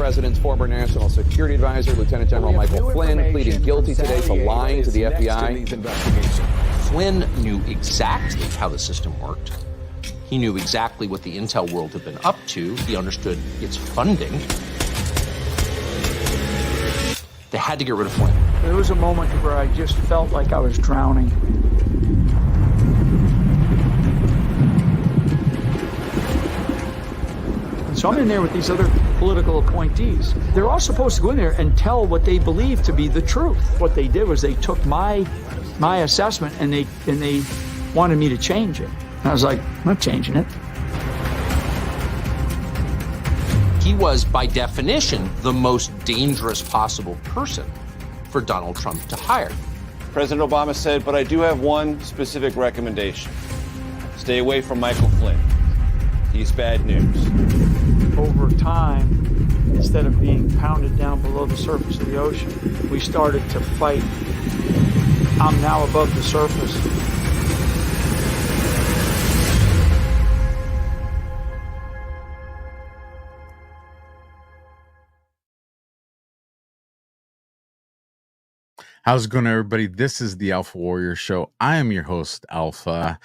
president's former national security advisor, Lieutenant General Michael Flynn, pleading guilty today to lying to the FBI. Flynn knew exactly how the system worked. He knew exactly what the intel world had been up to. He understood its funding. They had to get rid of Flynn. There was a moment where I just felt like I was drowning. And so I'm in there with these other political appointees. They're all supposed to go in there and tell what they believe to be the truth. What they did was they took my assessment and they wanted me to change it. And I was like, I'm not changing it. He was, by definition, the most dangerous possible person for Donald Trump to hire. President Obama said, but I do have one specific recommendation. Stay away from Michael Flynn. He's bad news. Over time, instead of being pounded down below the surface of the ocean, we started to fight. I'm now above the surface. How's it going, everybody? This is the AlphaWarrior Show. I am your host, Alpha.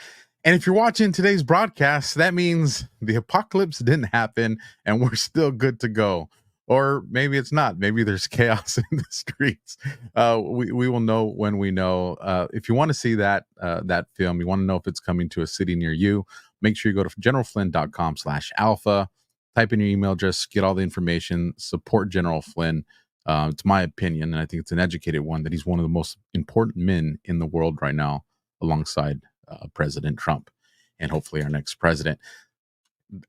And if you're watching today's broadcast, that means the apocalypse didn't happen and we're still good to go. Or maybe it's not. Maybe there's chaos in the streets. We will know when we know. If you want to see that film, you want to know if it's coming to a city near you, make sure you go to generalflynn.com/alpha, type in your email address, get all the information, support General Flynn. It's my opinion, and I think it's an educated one, that he's one of the most important men in the world right now, alongside President Trump, and hopefully our next president.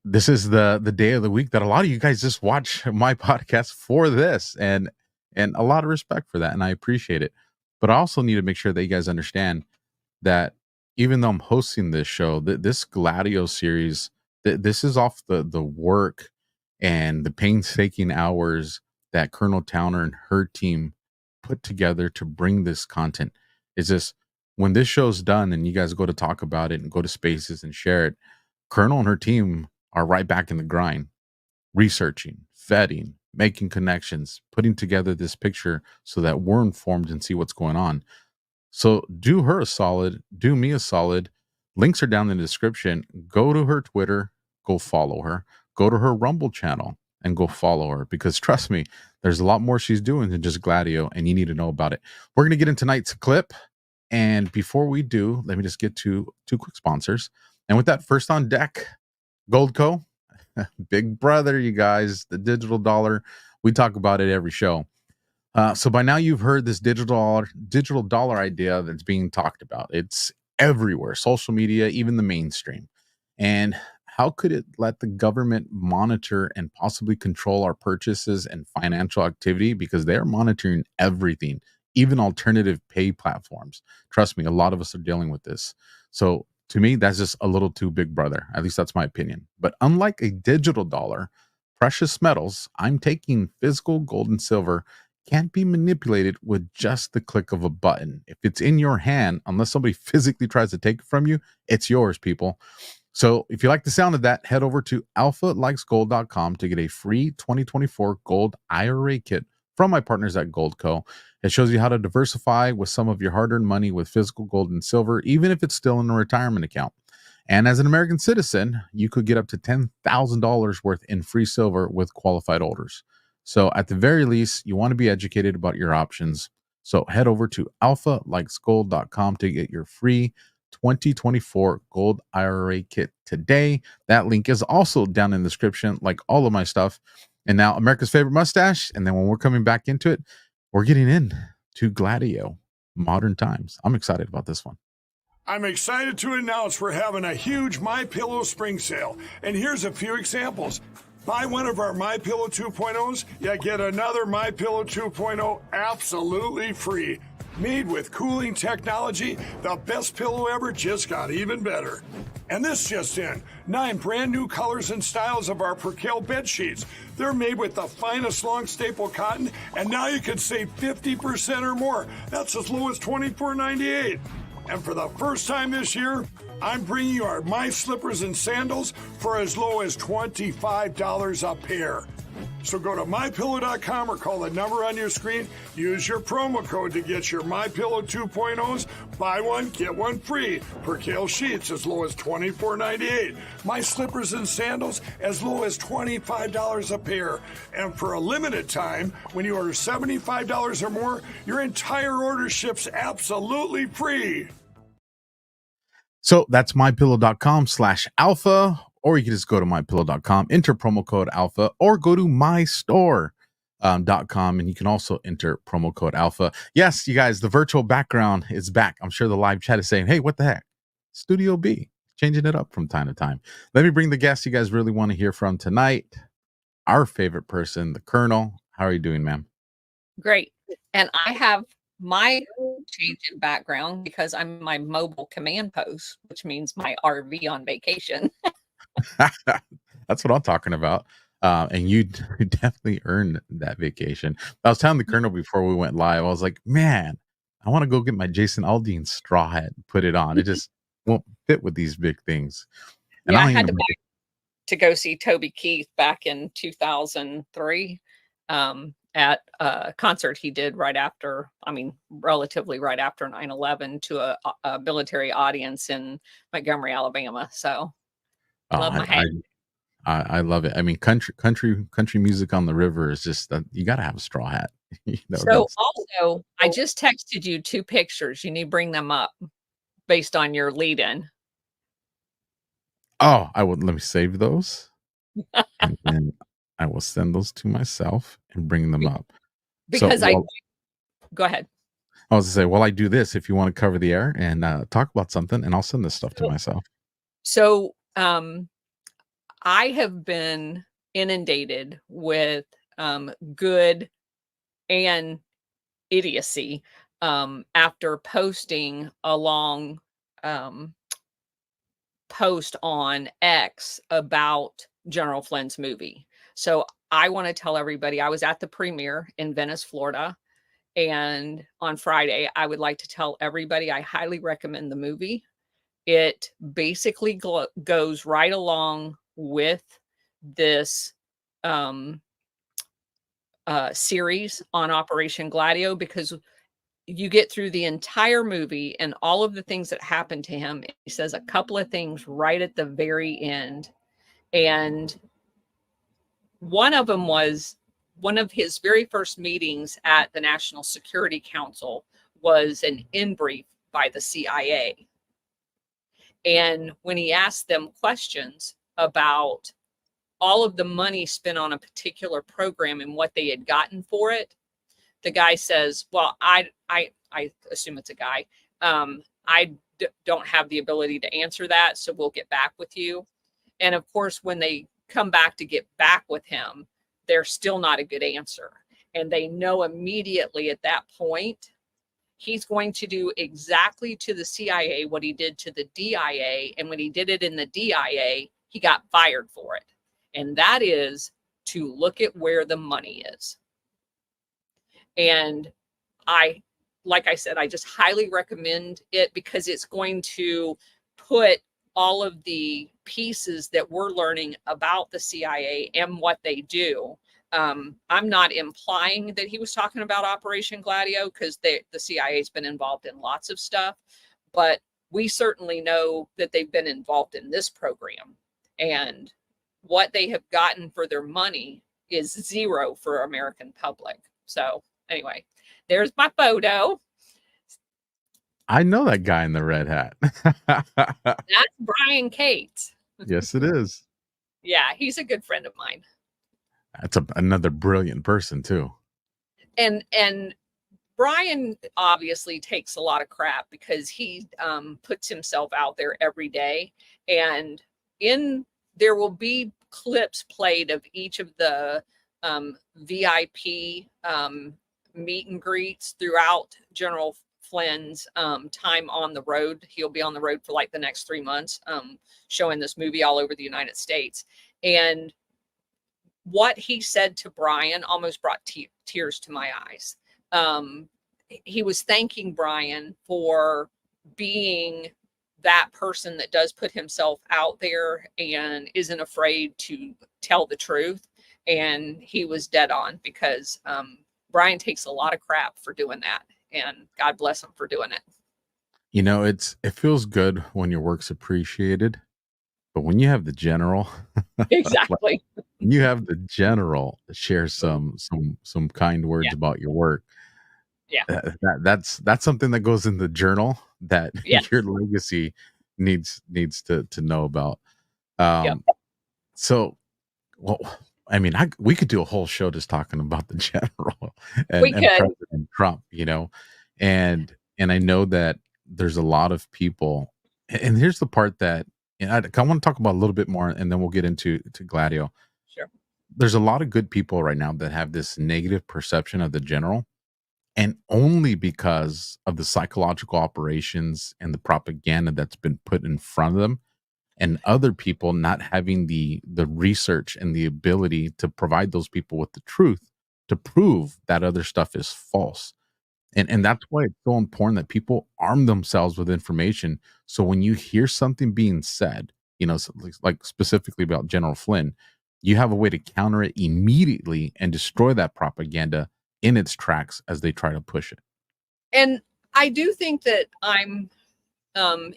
This is the day of the week that a lot of you guys just watch my podcast for this, and a lot of respect for that, and I appreciate it. But I also need to make sure that you guys understand that even though I'm hosting this show, this Gladio series, this is off the work and the painstaking hours that Colonel Towner and her team put together to bring this content. Is just when this show's done and you guys go to talk about it and go to spaces and share it, Colonel and her team are right back in the grind, researching, vetting, making connections, putting together this picture so that we're informed and see what's going on. So do her a solid, do me a solid. Links are down in the description. Go to her Twitter, go follow her. Go to her Rumble channel and go follow her, because trust me, there's a lot more she's doing than just Gladio, and you need to know about it. We're going to get into tonight's clip. And before we do, let me just get to two quick sponsors. And with that, first on deck, Goldco, big brother, you guys, the digital dollar. We talk about it every show. So by now you've heard this digital dollar idea that's being talked about. It's everywhere, social media, even the mainstream. And how could it let the government monitor and possibly control our purchases and financial activity? Because they're monitoring everything, even alternative pay platforms. Trust me, a lot of us are dealing with this. So to me, that's just a little too big brother. At least that's my opinion. But unlike a digital dollar, precious metals, I'm taking physical gold and silver, can't be manipulated with just the click of a button. If it's in your hand, unless somebody physically tries to take it from you, it's yours, people. So if you like the sound of that, head over to alphalikesgold.com to get a free 2024 gold IRA kit from my partners at Goldco. It shows you how to diversify with some of your hard-earned money with physical gold and silver, even if it's still in a retirement account. And as an American citizen, you could get up to $10,000 worth in free silver with qualified orders. So at the very least, you want to be educated about your options. So head over to alphalikesgold.com to get your free 2024 gold IRA kit today. That link is also down in the description, like all of my stuff. And now America's favorite mustache. And then when we're coming back into it, we're getting in to Gladio, modern times. I'm excited about this one. I'm excited to announce we're having a huge MyPillow spring sale. And here's a few examples. Buy one of our MyPillow 2.0s, you get another MyPillow 2.0 absolutely free. Made with cooling technology, the best pillow ever just got even better. And this just in, 9 brand new colors and styles of our Percale bed sheets. They're made with the finest long staple cotton, and now you can save 50% or more. That's as low as $24.98. And for the first time this year, I'm bringing you our My Slippers and Sandals for as low as $25 a pair. So go to MyPillow.com or call the number on your screen. Use your promo code to get your MyPillow 2.0s. Buy one, get one free. Percale sheets as low as $24.98. My slippers and sandals as low as $25 a pair. And for a limited time, when you order $75 or more, your entire order ships absolutely free. So that's mypillow.com/alpha, or you can just go to mypillow.com, enter promo code alpha, or go to mystore.com and you can also enter promo code alpha. Yes, you guys, the virtual background is back. I'm sure the live chat is saying, hey, what the heck? Studio B, changing it up from time to time. Let me bring the guests you guys really want to hear from tonight. Our favorite person, the Colonel. How are you doing, ma'am? Great. And I have my change in background because I'm in my mobile command post, which means my RV on vacation. That's what I'm talking about. And you definitely earned that vacation. I was telling the Colonel before we went live, I was like, man, I want to go get my Jason Aldean straw hat and put it on. It just won't fit with these big things. And Yeah, I had to go see Toby Keith back in 2003 at a concert he did relatively right after 9/11 to a military audience in Montgomery, Alabama. So love my hat. I love it. I mean, country music on the river is just that you got to have a straw hat. So also, I just texted you 2 pictures. You need to bring them up based on your lead-in. Oh, let me save those. And then I will send those to myself and bring them up. Because go ahead. I was to say, while I do this, if you want to cover the air and talk about something, and I'll send this stuff to myself. So I have been inundated with good and idiocy after posting a long post on X about General Flynn's movie. So I want to tell everybody I was at the premiere in Venice, Florida. And on Friday, I would like to tell everybody I highly recommend the movie. It basically goes right along with this series on Operation Gladio, because you get through the entire movie and all of the things that happened to him. He says a couple of things right at the very end. And one of them was one of his very first meetings at the National Security Council was an in-brief by the CIA. And when he asked them questions about all of the money spent on a particular program and what they had gotten for it, the guy says, well, I assume it's a guy. Don't have the ability to answer that, so we'll get back with you. And of course, when they come back to get back with him, they're still not a good answer. And they know immediately at that point, he's going to do exactly to the CIA what he did to the DIA. And when he did it in the DIA, he got fired for it. And that is to look at where the money is. And like I said, I just highly recommend it because it's going to put all of the pieces that we're learning about the CIA and what they do. I'm not implying that he was talking about Operation Gladio, because the CIA has been involved in lots of stuff, but we certainly know that they've been involved in this program, and what they have gotten for their money is zero for American public. So anyway, there's my photo. I know that guy in the red hat. That's Brian Cates. Yes, it is. Yeah, he's a good friend of mine. That's another brilliant person too. And Brian obviously takes a lot of crap because he puts himself out there every day. And there will be clips played of each of the VIP meet and greets throughout General Flynn's time on the road. He'll be on the road for like the next 3 months, showing this movie all over the United States. And what he said to Brian almost brought tears to my eyes. He was thanking Brian for being that person that does put himself out there and isn't afraid to tell the truth. And he was dead on, because Brian takes a lot of crap for doing that, and God bless him for doing it. You know, it feels good when your work's appreciated, but when you have the general, like, Exactly. you have the general share some kind words Yeah. about your work. Yeah. That's something that goes in the journal that Yeah. your legacy needs to know about. Yep. So, well, I mean, we could do a whole show just talking about the general We and could. President Trump, you know, and I know that there's a lot of people, and here's the part that, and I want to talk about a little bit more, and then we'll get into Gladio. Sure. There's a lot of good people right now that have this negative perception of the general, and only because of the psychological operations and the propaganda that's been put in front of them, and other people not having the research and the ability to provide those people with the truth to prove that other stuff is false. And that's why it's so important that people arm themselves with information. So when you hear something being said, you know, like specifically about General Flynn, you have a way to counter it immediately and destroy that propaganda in its tracks as they try to push it. And I do think that I'm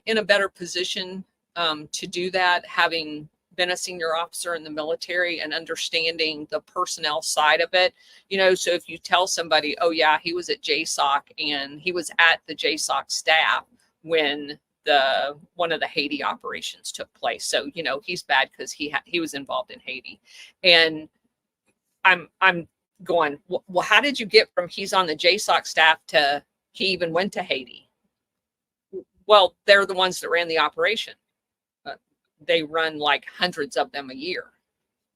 in a better position to do that, having been a senior officer in the military and understanding the personnel side of it. You know, so if you tell somebody, oh yeah, he was at JSOC and he was at the JSOC staff when one of the Haiti operations took place. So, you know, he's bad because he was involved in Haiti. And I'm going, well, how did you get from he's on the JSOC staff to he even went to Haiti? Well, they're the ones that ran the operation. They run like hundreds of them a year.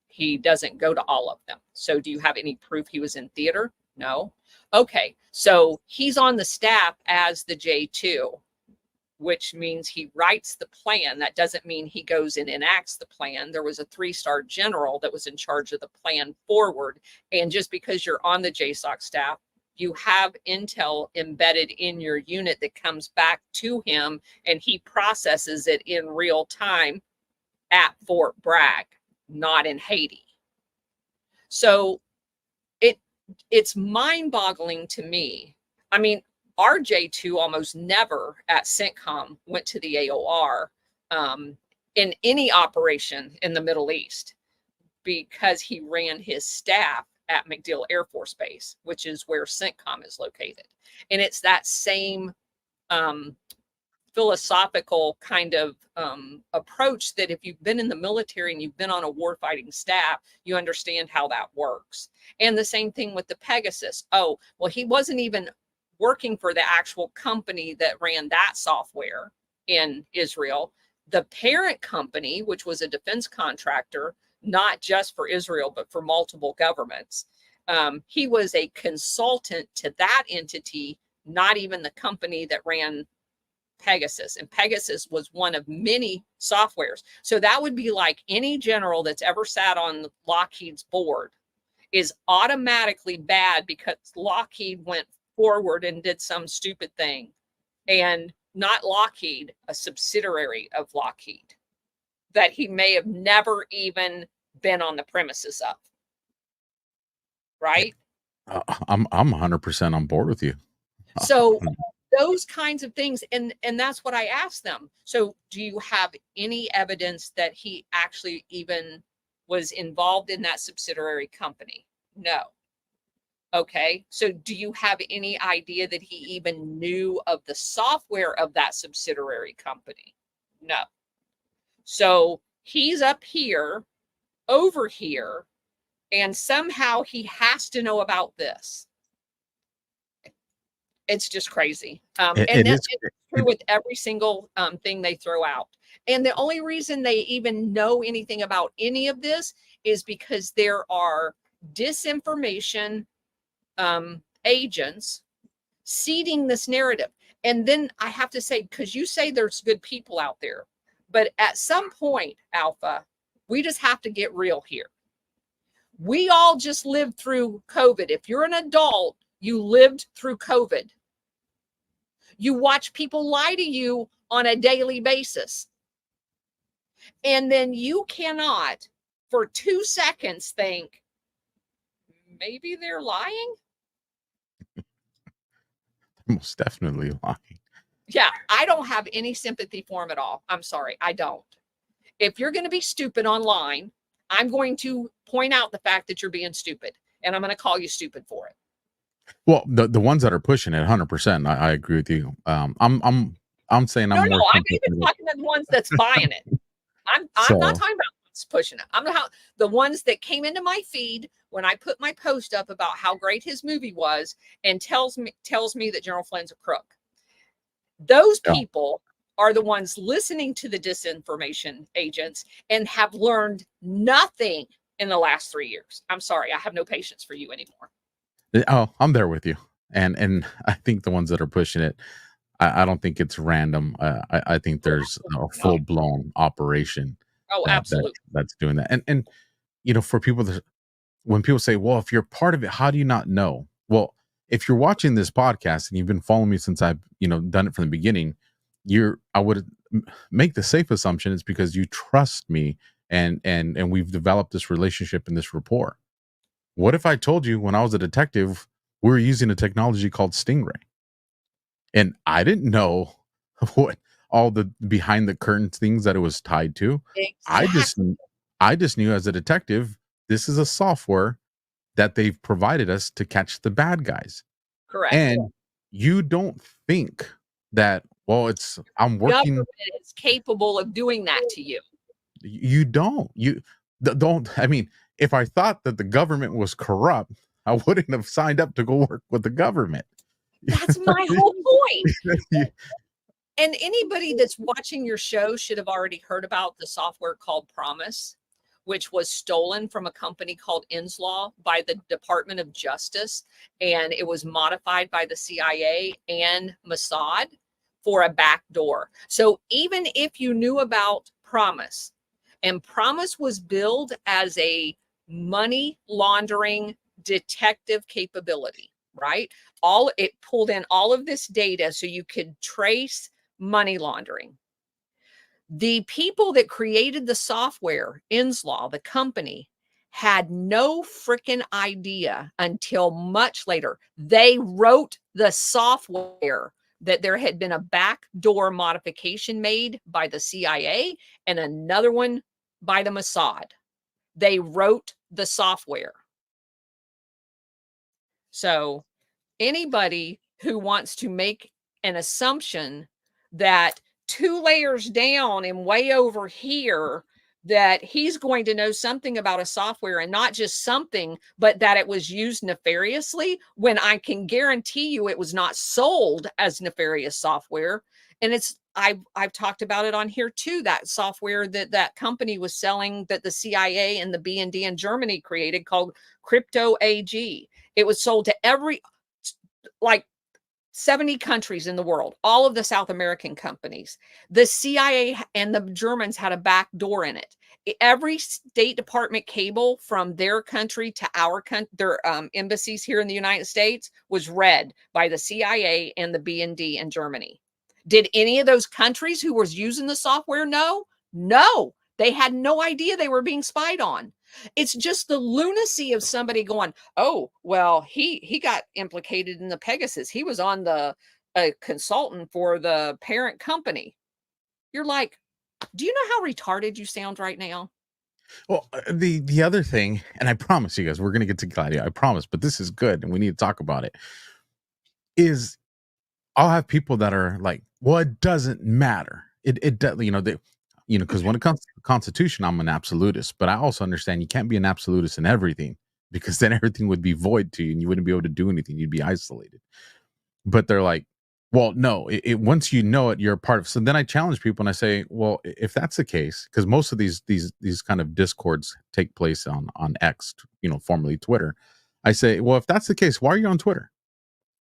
He doesn't go to all of them. So do you have any proof he was in theater? No. Okay. So he's on the staff as the J2, which means he writes the plan. That doesn't mean he goes and enacts the plan. There was a 3-star general that was in charge of the plan forward. And just because you're on the JSOC staff, you have intel embedded in your unit that comes back to him, and he processes it in real time at Fort Bragg, not in Haiti. So it's mind-boggling to me. I mean, our J2 almost never at CENTCOM went to the AOR in any operation in the Middle East, because he ran his staff at MacDill Air Force Base, which is where CENTCOM is located. And it's that same philosophical kind of approach that if you've been in the military and you've been on a warfighting staff, you understand how that works. And the same thing with the Pegasus. Oh, well, he wasn't even working for the actual company that ran that software in Israel. The parent company, which was a defense contractor, not just for Israel, but for multiple governments. He was a consultant to that entity, not even the company that ran Pegasus. And Pegasus was one of many softwares. So that would be like any general that's ever sat on Lockheed's board is automatically bad because Lockheed went forward and did some stupid thing. And not Lockheed, a subsidiary of Lockheed that he may have never even been on the premises of. Right? I'm 100% on board with you. So those kinds of things, and that's what I asked them. So do you have any evidence that he actually even was involved in that subsidiary company? No. Okay. So do you have any idea that he even knew of the software of that subsidiary company? No. So he's up here, over here, and somehow he has to know about this. It's just crazy. And that's true with every single thing they throw out. And the only reason they even know anything about any of this is because there are disinformation agents seeding this narrative. And then I have to say, because you say there's good people out there, but at some point, Alpha, we just have to get real here. We all just lived through COVID. If you're an adult, you lived through COVID. You watch people lie to you on a daily basis. And then you cannot, for 2 seconds, think maybe they're lying. Most definitely lying. Yeah, I don't have any sympathy for them at all. I'm sorry, I don't. If you're going to be stupid online, I'm going to point out the fact that you're being stupid, and I'm going to call you stupid for it. Well, the ones that are pushing it, 100%, I agree with you. I'm saying I'm more. No, I'm even talking to the ones that's buying it. I'm not talking about what's pushing it. I'm the ones that came into my feed when I put my post up about how great his movie was, and tells me that General Flynn's a crook. Those people are the ones listening to the disinformation agents and have learned nothing in the last 3 years. I'm sorry, I have no patience for you anymore. Oh, I'm there with you, and I think the ones that are pushing it, I don't think it's random. I think there's a full blown operation. Oh, absolutely. That's doing that, and for people that, when people say, "Well, if you're part of it, how do you not know?" Well, if you're watching this podcast and you've been following me since I've done it from the beginning, I would make the safe assumption it's because you trust me, and we've developed this relationship and this rapport. What if I told you when I was a detective, we were using a technology called Stingray, and I didn't know what all the behind the curtains things that it was tied to? Exactly. I just knew as a detective, this is a software that they've provided us to catch the bad guys. Correct. And you don't think that, well, I'm working. Government is capable of doing that to you. You don't. I mean, if I thought that the government was corrupt, I wouldn't have signed up to go work with the government. That's my whole point. And anybody that's watching your show should have already heard about the software called Promise, which was stolen from a company called Inslaw by the Department of Justice. And it was modified by the CIA and Mossad for a backdoor. So even if you knew about Promise, and Promise was billed as a money laundering detective capability, right? It pulled in all of this data so you could trace money laundering. The people that created the software, Inslaw, the company, had no freaking idea until much later. They wrote the software that there had been a backdoor modification made by the CIA and another one by the Mossad. They wrote the software. So anybody who wants to make an assumption that 2 layers down and way over here, that he's going to know something about a software, and not just something, but that it was used nefariously, when I can guarantee you it was not sold as nefarious software. And I've talked about it on here too, that software that company was selling, that the CIA and the BND in Germany created, called Crypto AG. It was sold to like 70 countries in the world, all of the South American companies. The CIA and the Germans had a back door in it. Every State Department cable from their country to our country, their embassies here in the United States, was read by the CIA and the BND in Germany. Did any of those countries who was using the software know? No, they had no idea they were being spied on. It's just the lunacy of somebody going, "Oh, well, he got implicated in the Pegasus. He was on a consultant for the parent company." You're like, do you know how retarded you sound right now? Well, the other thing, and I promise you guys, we're going to get to Gladio, I promise, but this is good and we need to talk about it, is I'll have people that are like, well, it doesn't matter. It does, because when it comes to the Constitution, I'm an absolutist, but I also understand you can't be an absolutist in everything, because then everything would be void to you and you wouldn't be able to do anything. You'd be isolated. But they're like, well, no, once you know it, you're a part of. So then I challenge people and I say, well, if that's the case, because most of these kind of discords take place on X, formerly Twitter. I say, well, if that's the case, why are you on Twitter?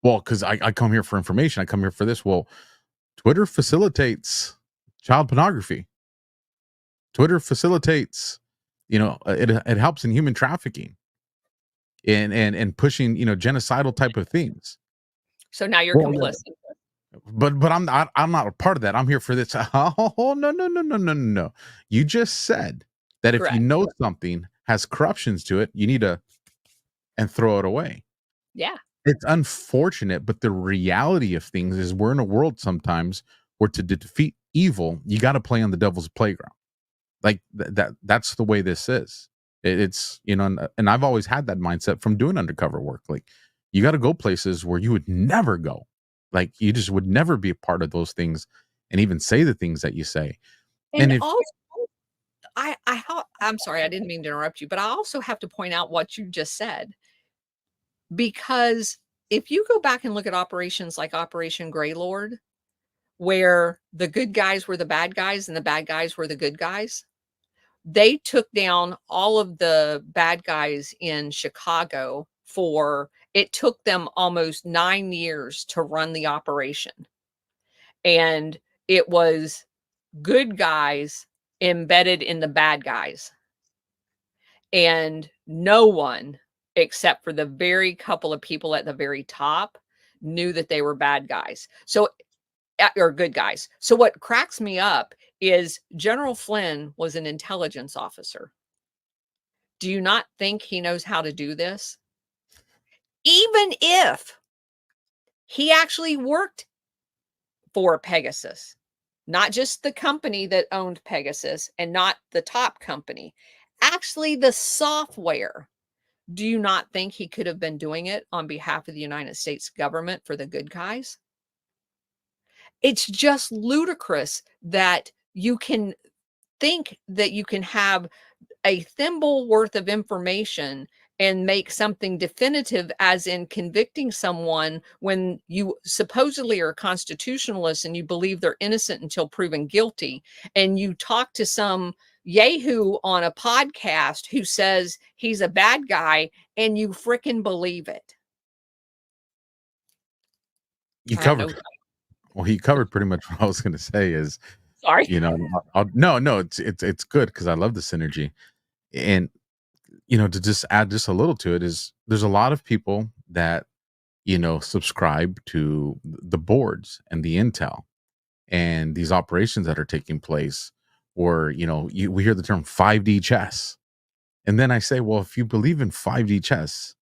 Well, because I come here for information. I come here for this. Well, Twitter facilitates child pornography. Twitter facilitates, it helps in human trafficking and pushing, genocidal type of themes. So now you're complicit. But I'm not a part of that. I'm here for this. Oh, no. You just said that if Correct. you know something has corruptions to it, you need to and throw it away. Yeah. It's unfortunate, but the reality of things is we're in a world sometimes where to defeat evil, you got to play on the devil's playground. Like that's the way this is. It's, you know, and I've always had that mindset from doing undercover work. Like, you got to go places where you would never go. Like, you just would never be a part of those things and even say the things that you say. And And if also, I'm sorry, I didn't mean to interrupt you, but I also have to point out what you just said, because if you go back and look at operations like Operation Greylord, where the good guys were the bad guys and the bad guys were the good guys, they took down all of the bad guys in Chicago. It took them almost 9 years to run the operation. And it was good guys embedded in the bad guys. And no one, except for the very couple of people at the very top, knew that they were bad guys. Or good guys. So what cracks me up is General Flynn was an intelligence officer. Do you not think he knows how to do this? Even if he actually worked for Pegasus, not just the company that owned Pegasus and not the top company, actually the software. Do you not think he could have been doing it on behalf of the United States government for the good guys? It's just ludicrous that you can think that you can have a thimble worth of information and make something definitive, as in convicting someone, when you supposedly are a constitutionalist and you believe they're innocent until proven guilty, and you talk to some yahoo on a podcast who says he's a bad guy and you frickin' believe it. you covered, well, he covered pretty much what I was going to say is, Sorry. you know, no, it's good because I love the synergy. And, you know, to just add just a little to it is there's a lot of people that, you know, subscribe to the boards and the intel and these operations that are taking place, or, you know, we hear the term 5D chess. And then I say, well, if you believe in 5D chess,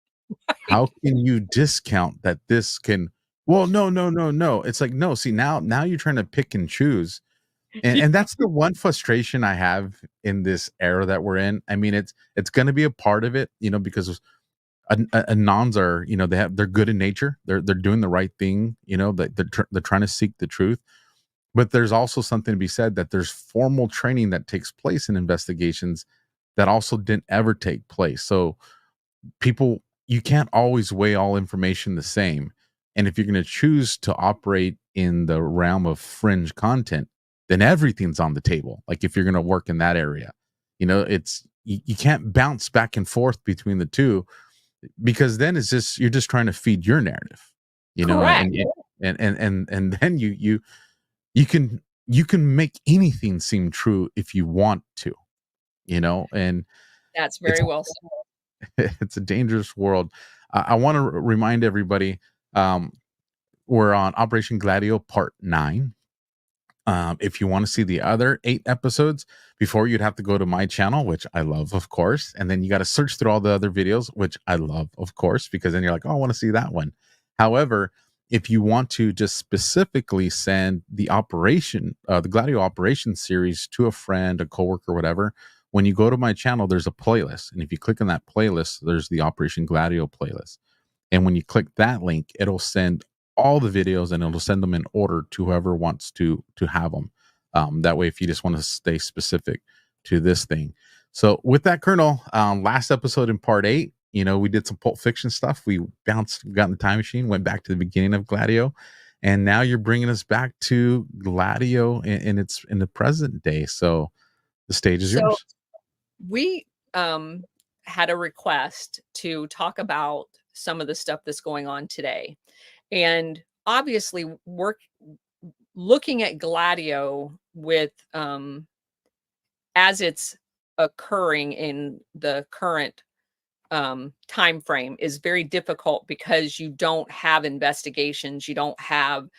how can you discount that this can, well, no. It's like, no, see, now you're trying to pick and choose. And that's the one frustration I have in this era that we're in. I mean, it's going to be a part of it, you know, because anons are, you know, they're good in nature. They're doing the right thing, you know, they're trying to seek the truth. But there's also something to be said that there's formal training that takes place in investigations that also didn't ever take place. So people, you can't always weigh all information the same. And if you're going to choose to operate in the realm of fringe content, then everything's on the table. Like, if you're going to work in that area, you know, it's, you can't bounce back and forth between the two, because then it's just, you're just trying to feed your narrative, you know. Correct. And then you can make anything seem true if you want to, you know. And That's very well said. it's a dangerous world. I want to remind everybody, we're on Operation Gladio Part 9. If you want to see the other 8 episodes, before, you'd have to go to my channel, which I love, of course. And then you got to search through all the other videos, which I love, of course, because then you're like, oh, I want to see that one. However, if you want to just specifically send the Gladio Operation series to a friend, a coworker, whatever, when you go to my channel, there's a playlist. And if you click on that playlist, there's the Operation Gladio playlist. And when you click that link, it'll send all the videos and it'll send them in order to whoever wants to have them. That way, if you just want to stay specific to this thing. So with that, Colonel, last episode in Part 8, you know, we did some Pulp Fiction stuff. We got in the time machine, went back to the beginning of Gladio, and now you're bringing us back to Gladio in the present day. So the stage is yours. We had a request to talk about some of the stuff that's going on today. And obviously, we're looking at Gladio with as it's occurring in the current time frame is very difficult, because you don't have investigations, you don't have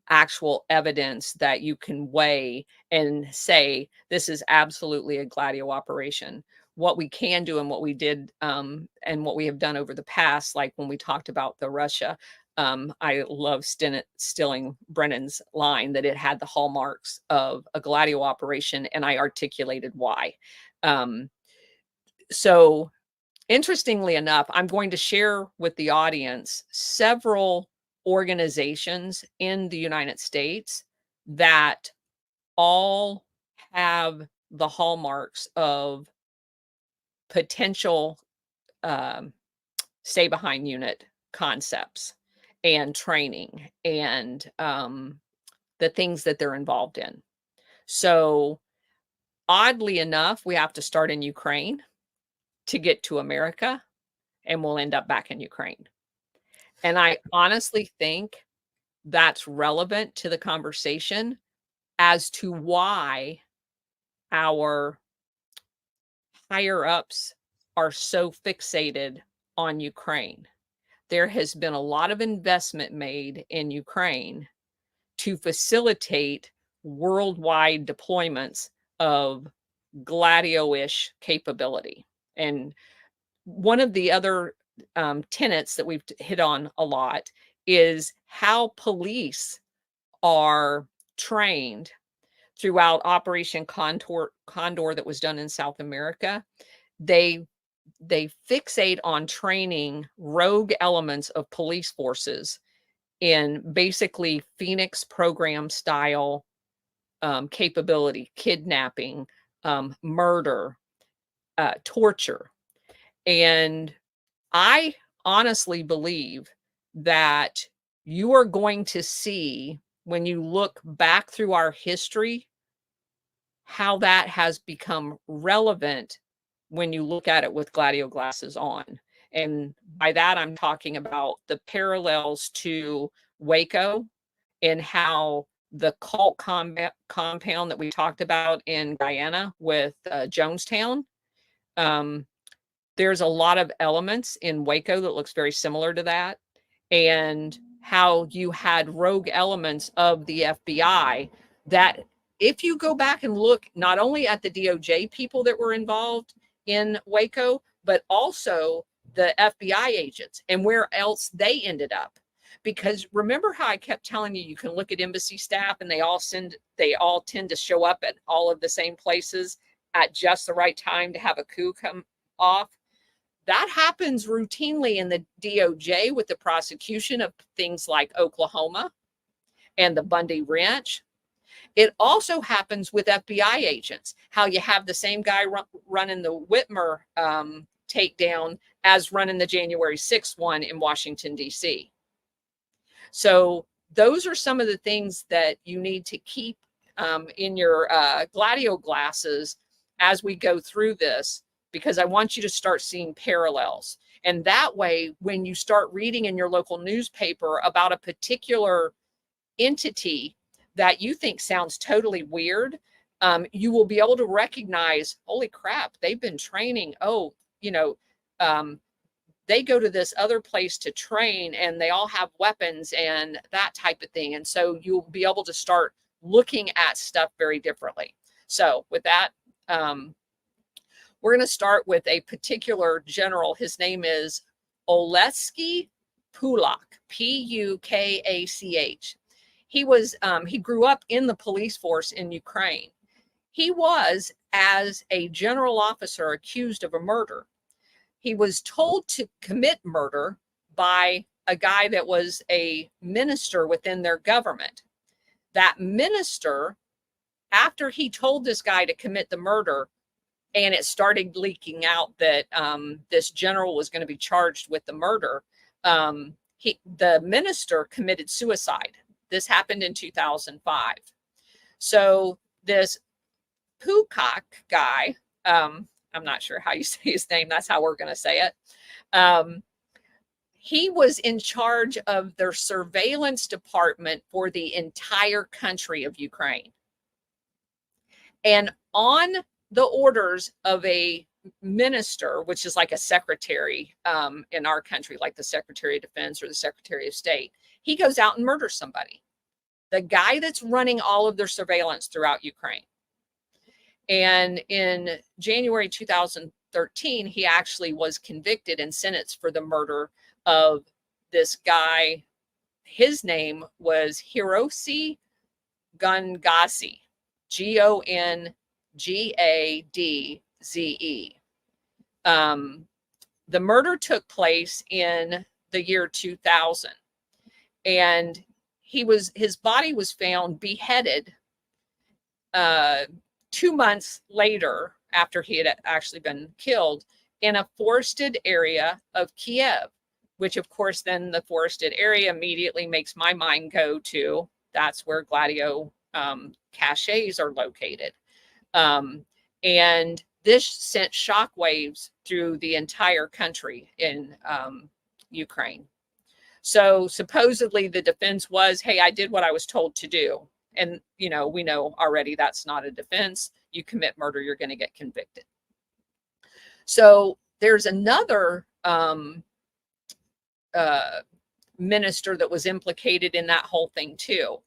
actual evidence that you can weigh and say this is absolutely a Gladio operation. what we can do and what we did and what we have done over the past, like when we talked about the Russia. I love stealing Brennan's line that it had the hallmarks of a Gladio operation, and I articulated why. So interestingly enough, I'm going to share with the audience several organizations in the United States that all have the hallmarks of potential stay behind unit concepts and training and the things that they're involved in. So oddly enough, we have to start in Ukraine to get to America, and we'll end up back in Ukraine. And I honestly think that's relevant to the conversation as to why our higher ups are so fixated on Ukraine. There has been a lot of investment made in Ukraine to facilitate worldwide deployments of Gladio-ish capability. And one of the other tenets that we've hit on a lot is how police are trained throughout Operation Condor that was done in South America. They fixate on training rogue elements of police forces in basically Phoenix program style capability, kidnapping, murder, torture. And I honestly believe that you are going to see, when you look back through our history, how that has become relevant when you look at it with Gladio glasses on. And by that, I'm talking about the parallels to Waco and how the cult compound that we talked about in Guyana with Jonestown. There's a lot of elements in Waco that looks very similar to that. And how you had rogue elements of the FBI that, if you go back and look not only at the DOJ people that were involved in Waco, but also the FBI agents and where else they ended up. Because remember how I kept telling you, you can look at embassy staff and they all tend to show up at all of the same places at just the right time to have a coup come off. That happens routinely in the DOJ with the prosecution of things like Oklahoma and the Bundy Ranch. It also happens with FBI agents, how you have the same guy running the Whitmer takedown as running the January 6th one in Washington, D.C. So those are some of the things that you need to keep in your Gladio glasses as we go through this, because I want you to start seeing parallels. And that way, when you start reading in your local newspaper about a particular entity that you think sounds totally weird, you will be able to recognize, holy crap, they've been training. Oh, they go to this other place to train and they all have weapons and that type of thing. And so you'll be able to start looking at stuff very differently. So with that, we're going to start with a particular general. His name is Oleksiy Pulak, P-U-K-A-C-H. He grew up in the police force in Ukraine. He was, as a general officer, accused of a murder. He was told to commit murder by a guy that was a minister within their government. That minister, after he told this guy to commit the murder, and it started leaking out that this general was going to be charged with the murder, the minister committed suicide. This happened in 2005. So this Pukak guy, I'm not sure how you say his name. That's how we're going to say it. He was in charge of their surveillance department for the entire country of Ukraine. And on the orders of a minister, which is like a secretary in our country, like the Secretary of Defense or the Secretary of State, he goes out and murders somebody. The guy that's running all of their surveillance throughout Ukraine. And in January 2000, 2013, he actually was convicted and sentenced for the murder of this guy. His name was Hiroshi Gongadze, Gongadze. The murder took place in the year 2000, and his body was found beheaded 2 months later after he had actually been killed in a forested area of Kiev, which of course then the forested area immediately makes my mind go to that's where Gladio caches are located. And this sent shockwaves through the entire country in Ukraine. So supposedly the defense was, hey, I did what I was told to do. And, you know, we know already that's not a defense. You commit murder, you're going to get convicted. So there's another minister that was implicated in that whole thing too.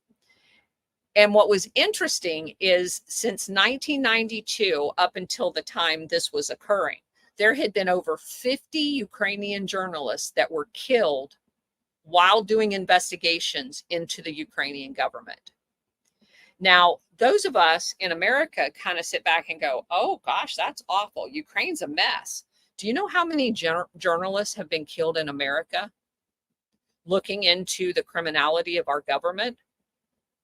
And what was interesting is since 1992, up until the time this was occurring, there had been over 50 Ukrainian journalists that were killed while doing investigations into the Ukrainian government. Now, those of us in America kind of sit back and go, oh, gosh, that's awful. Ukraine's a mess. Do you know how many journalists have been killed in America looking into the criminality of our government?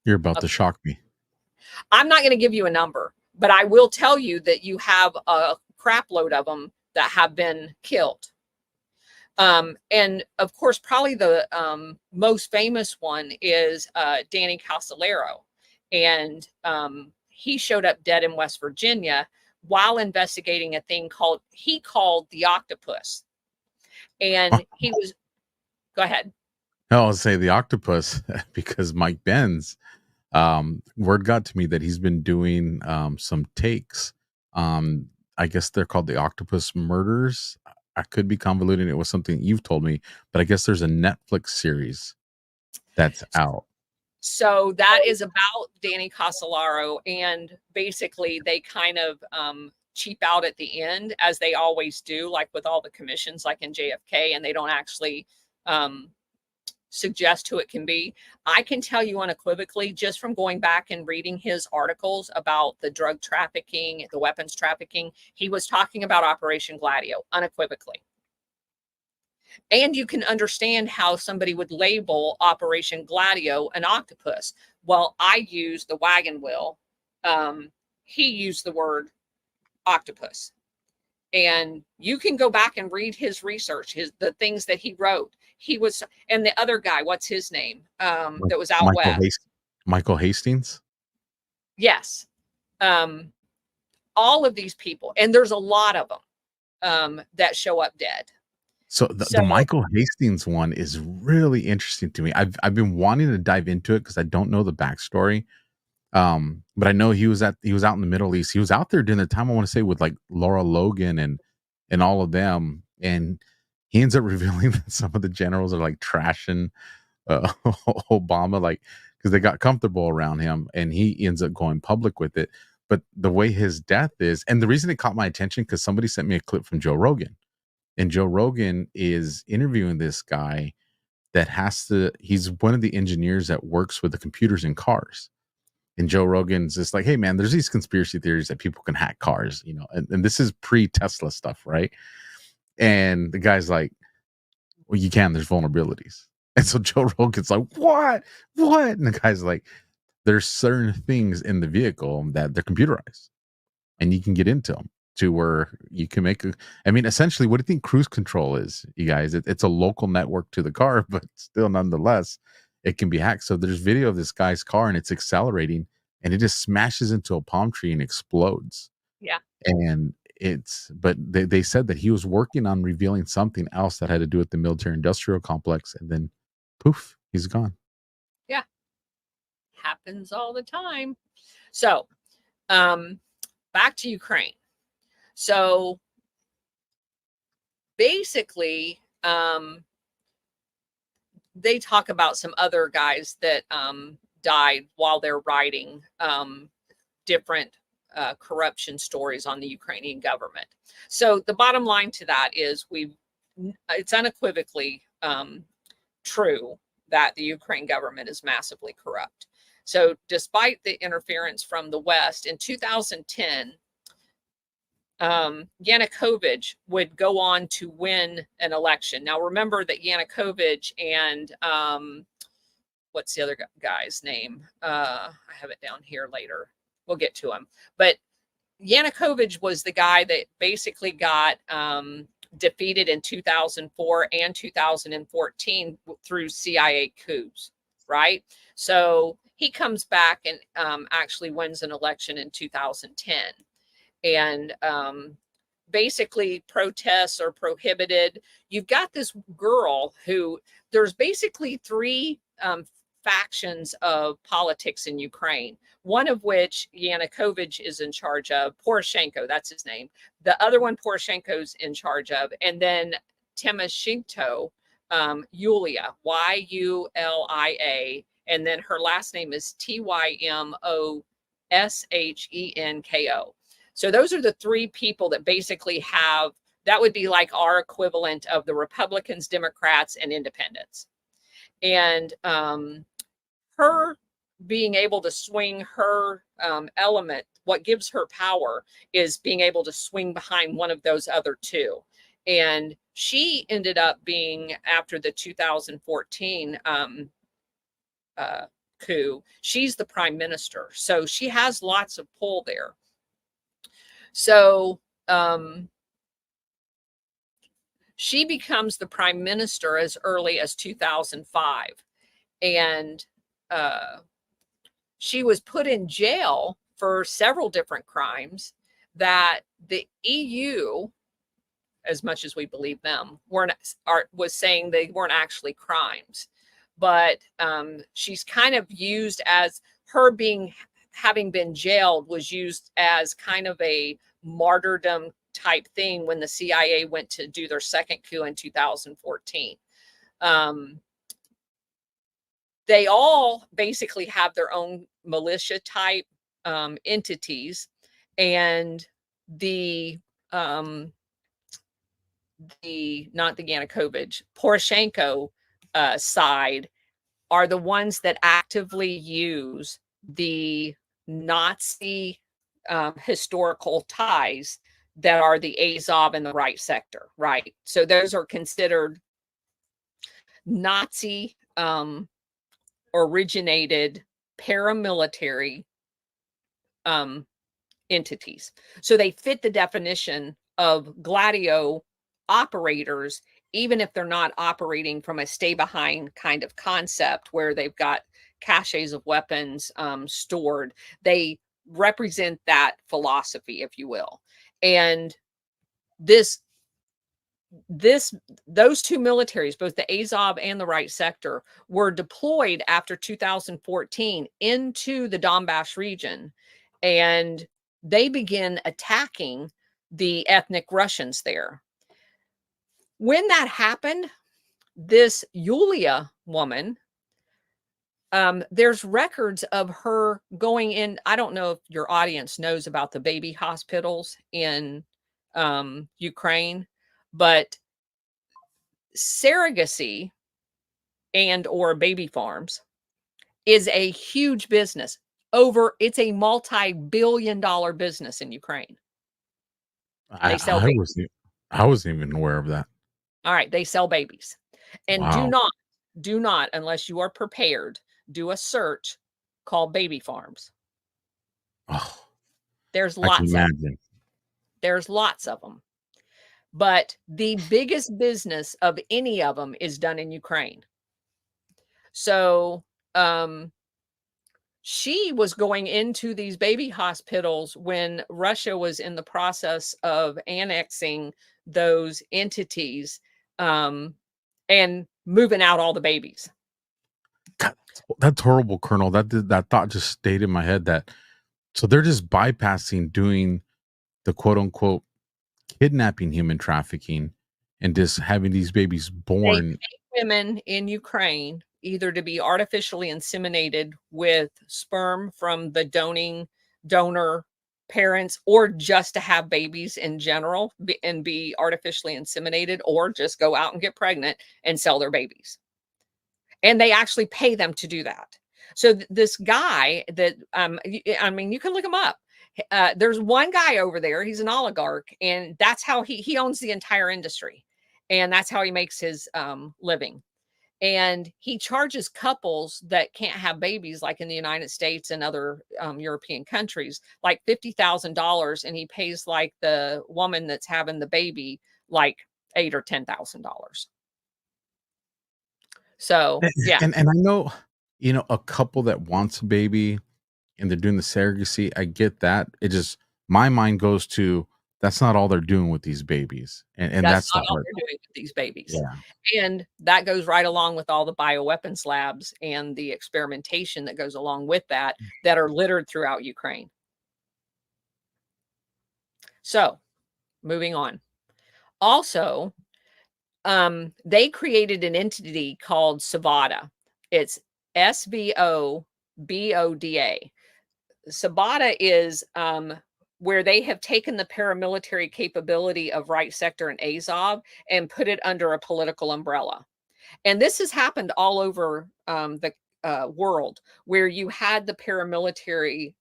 You're about to shock me. I'm not going to give you a number, but I will tell you that you have a crap load of them that have been killed. And of course, probably the most famous one is Danny Casolaro. And he showed up dead in West Virginia while investigating a thing he called the octopus. And he was, go ahead. I'll say the octopus because Mike Benz, word got to me that he's been doing some takes. I guess they're called the octopus murders. I could be convoluting it with something you've told me, but I guess there's a Netflix series that's out. So that is about Danny Casolaro, and basically they kind of cheap out at the end, as they always do, like with all the commissions, like in JFK, and they don't actually suggest who it can be. I can tell you unequivocally, just from going back and reading his articles about the drug trafficking, the weapons trafficking, he was talking about Operation Gladio unequivocally. And you can understand how somebody would label Operation Gladio an octopus. Well, I use the wagon wheel. He used the word octopus. And you can go back and read his research, the things that he wrote. He was, and the other guy, what's his name? That was out west. Michael Hastings. Yes. All of these people, and there's a lot of them that show up dead. So the Michael Hastings one is really interesting to me. I've been wanting to dive into it because I don't know the backstory. But I know he was out in the Middle East. He was out there during the time, I want to say, with like Laura Logan and all of them. And he ends up revealing that some of the generals are like trashing Obama, like, because they got comfortable around him, and he ends up going public with it. But the way his death is, and the reason it caught my attention, because somebody sent me a clip from Joe Rogan. And Joe Rogan is interviewing this guy that he's one of the engineers that works with the computers in cars. And Joe Rogan's just like, hey, man, there's these conspiracy theories that people can hack cars, you know, and this is pre-Tesla stuff, right? And the guy's like, well, you can, there's vulnerabilities. And so Joe Rogan's like, what? And the guy's like, there's certain things in the vehicle that they're computerized and you can get into them to where you can make essentially, what do you think cruise control is, you guys? It's a local network to the car, but still nonetheless, it can be hacked. So there's video of this guy's car and it's accelerating and it just smashes into a palm tree and explodes. Yeah. And but they said that he was working on revealing something else that had to do with the military industrial complex, and then poof, he's gone. Yeah. Happens all the time. So, back to Ukraine. So basically, they talk about some other guys that died while they're writing different corruption stories on the Ukrainian government. So the bottom line to that is it's unequivocally true that the Ukraine government is massively corrupt. So despite the interference from the West, in 2010, Yanukovych would go on to win an election. Now, remember that Yanukovych and what's the other guy's name? I have it down here later. We'll get to him. But Yanukovych was the guy that basically got defeated in 2004 and 2014 through CIA coups, right? So he comes back and actually wins an election in 2010. And basically protests are prohibited. You've got this girl who, there's basically three factions of politics in Ukraine, one of which Yanukovych is in charge of, Poroshenko, that's his name. The other one Poroshenko's in charge of, and then Tymoshenko, Yulia, Yulia, and then her last name is Tymoshenko. So those are the three people that basically have, that would be like our equivalent of the Republicans, Democrats, and Independents. And her being able to swing her element, what gives her power is being able to swing behind one of those other two. And she ended up being, after the 2014 coup, she's the prime minister. So she has lots of pull there. So she becomes the prime minister as early as 2005. And she was put in jail for several different crimes that the EU, as much as we believe them, was saying they weren't actually crimes. But she's kind of used as, her having been jailed was used as kind of a martyrdom type thing when the CIA went to do their second coup in 2014. They all basically have their own militia type entities, and the not the Yanukovych, Poroshenko side are the ones that actively use the Nazi historical ties that are the Azov and the right sector, right? So those are considered Nazi originated paramilitary entities. So they fit the definition of Gladio operators, even if they're not operating from a stay behind kind of concept where they've got caches of weapons stored. They represent that philosophy, if you will. And those two militaries, both the Azov and the right sector, were deployed after 2014 into the Donbass region, and they begin attacking the ethnic Russians there. When that happened, this Yulia woman, there's records of her going in. I don't know if your audience knows about the baby hospitals in Ukraine, but surrogacy and or baby farms is a huge business. It's a multi-billion-dollar business in Ukraine. They sell babies. I wasn't even aware of that. All right, they sell babies. And Wow. do not, unless you are prepared, do a search called baby farms. Oh, There's I can lots of them. imagine. There's lots of them. But the biggest business of any of them is done in Ukraine. So she was going into these baby hospitals when Russia was in the process of annexing those entities and moving out all the babies. God, that's horrible, Colonel. That thought just stayed in my head. That so they're just bypassing doing the quote unquote kidnapping, human trafficking, and just having these babies born. They pay women in Ukraine either to be artificially inseminated with sperm from the donor parents, or just to have babies in general and be artificially inseminated, or just go out and get pregnant and sell their babies. And they actually pay them to do that. So this guy that, I mean, you can look him up. There's one guy over there. He's an oligarch, and that's how he owns the entire industry, and that's how he makes his living. And he charges couples that can't have babies, like in the United States and other European countries, like $50,000, and he pays like the woman that's having the baby like $8,000 or $10,000. So yeah, And I know, you know, a couple that wants a baby and they're doing the surrogacy. I get that. It just, my mind goes to, that's not all they're doing with these babies, and that's that's not the all hard. they're doing with these babies. Yeah. And that goes right along with all the bioweapons labs and the experimentation that goes along with that are littered throughout Ukraine. So moving on. Also, they created an entity called SVODA. It's SVOBODA. SVODA is where they have taken the paramilitary capability of Right Sector and Azov and put it under a political umbrella. And this has happened all over the world, where you had the paramilitary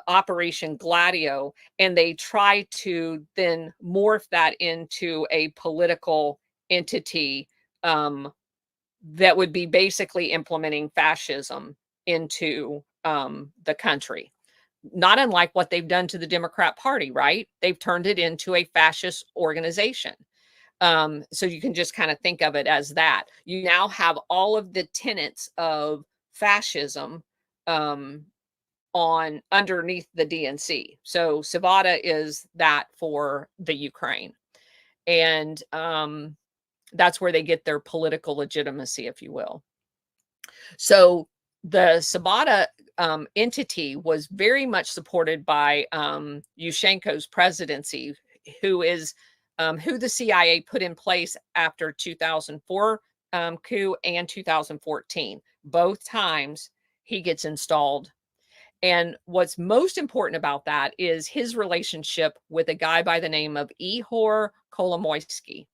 Operation Gladio, and they try to then morph that into a political entity that would be basically implementing fascism into the country. Not unlike what they've done to the Democrat Party, right? They've turned it into a fascist organization. So you can just kind of think of it as that. You now have all of the tenets of fascism on underneath the DNC. So SVODA is that for the Ukraine. And that's where they get their political legitimacy, if you will. So the SVODA entity was very much supported by Yushchenko's presidency, who is who the CIA put in place after 2004 coup and 2014. Both times he gets installed. And what's most important about that is his relationship with a guy by the name of Ihor Kolomoisky,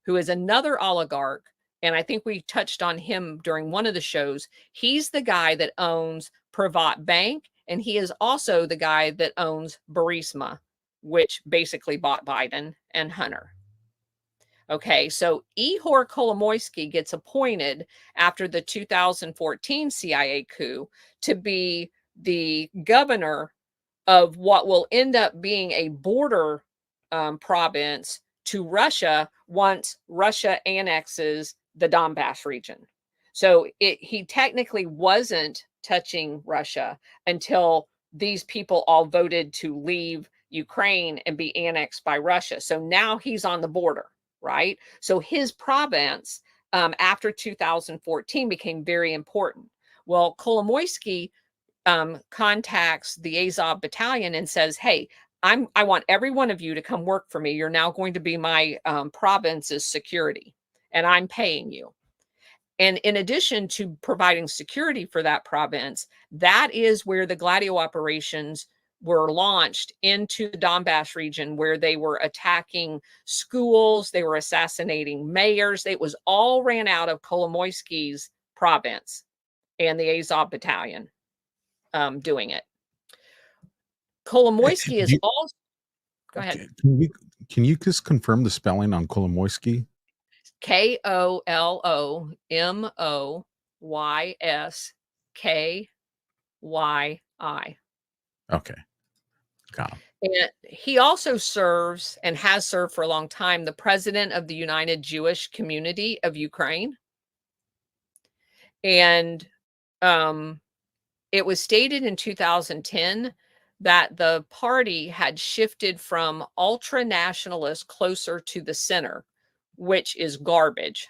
who is another oligarch. And I think we touched on him during one of the shows. He's the guy that owns Privat Bank, and he is also the guy that owns Burisma, which basically bought Biden and Hunter. Okay, so Ihor Kolomoisky gets appointed after the 2014 CIA coup to be the governor of what will end up being a border province to Russia once Russia annexes the Donbass region. So he technically wasn't touching Russia until these people all voted to leave Ukraine and be annexed by Russia. So now he's on the border, right? So his province after 2014 became very important. Well, Kolomoisky contacts the Azov battalion and says, hey, I want every one of you to come work for me. You're now going to be my province's security, and I'm paying you. And in addition to providing security for that province, that is where the Gladio operations were launched into the Donbass region, where they were attacking schools, they were assassinating mayors. It was all ran out of Kolomoisky's province and the Azov battalion doing it. Kolomoisky is also. Go ahead. Can you just confirm the spelling on Kolomoisky? Kolomoyskyi. Okay. Got him. And he also serves, and has served for a long time, the president of the United Jewish Community of Ukraine. And it was stated in 2010 that the party had shifted from ultra-nationalist closer to the center, which is garbage,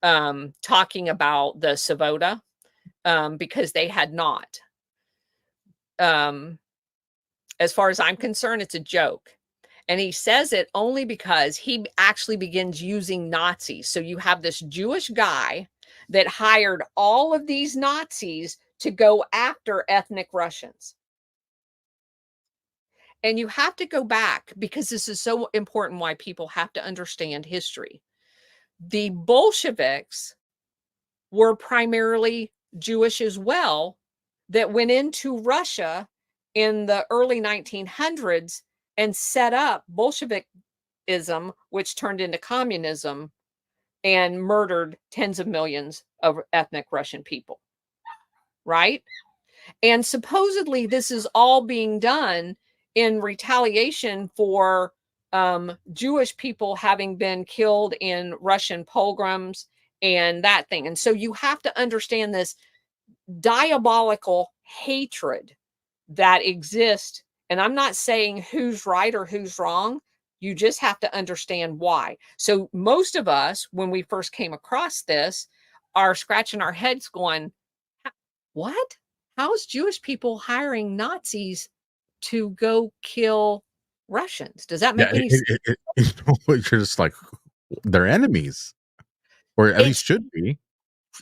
talking about the SVODA, because they had not. As far as I'm concerned, it's a joke. And he says it only because he actually begins using Nazis. So you have this Jewish guy that hired all of these Nazis to go after ethnic Russians. And you have to go back because this is so important why people have to understand history. The Bolsheviks were primarily Jewish as well that went into Russia in the early 1900s and set up Bolshevikism, which turned into communism and murdered tens of millions of ethnic Russian people, right? And supposedly this is all being done in retaliation for Jewish people having been killed in Russian pogroms and that thing. And so you have to understand this diabolical hatred that exists. And I'm not saying who's right or who's wrong. You just have to understand why. So most of us, when we first came across this, are scratching our heads going, what? How's Jewish people hiring Nazis to go kill Russians? Does that make any sense? You're just like, they're enemies, or at least should be.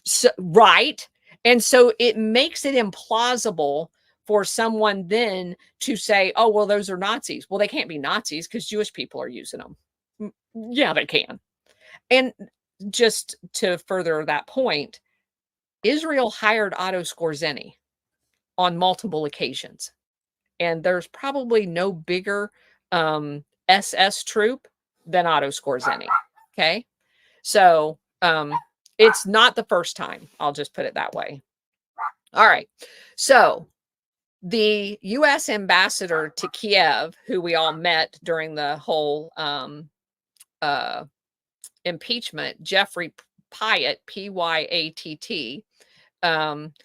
So, right. And so it makes it implausible for someone then to say, oh, well, those are Nazis. Well, they can't be Nazis because Jewish people are using them. Yeah, they can. And just to further that point, Israel hired Otto Skorzeny on multiple occasions. And there's probably no bigger SS troop than Otto Skorzeny. Okay. So it's not the first time. I'll just put it that way. All right. So the U.S. ambassador to Kiev, who we all met during the whole impeachment, Jeffrey Pyatt, P-Y-A-T-T,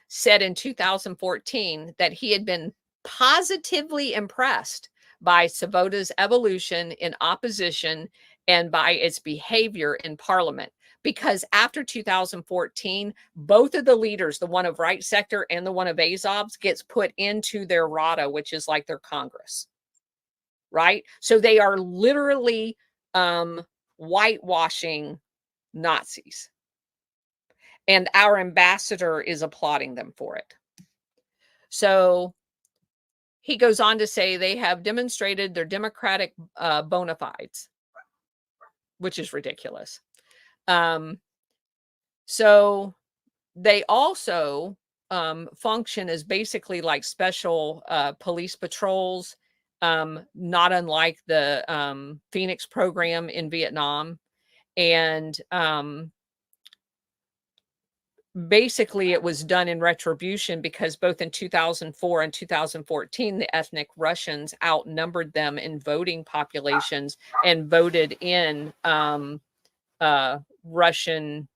said in 2014 that he had been positively impressed by Svoboda's evolution in opposition and by its behavior in parliament. Because after 2014, both of the leaders, the one of Right Sector and the one of Azov's, gets put into their Rada, which is like their Congress, right? So they are literally whitewashing Nazis. And our ambassador is applauding them for it. So he goes on to say they have demonstrated their democratic bona fides, which is ridiculous. So they also function as basically like special police patrols, not unlike the Phoenix program in Vietnam. And basically it was done in retribution because both in 2004 and 2014, the ethnic Russians outnumbered them in voting populations and voted in Russian,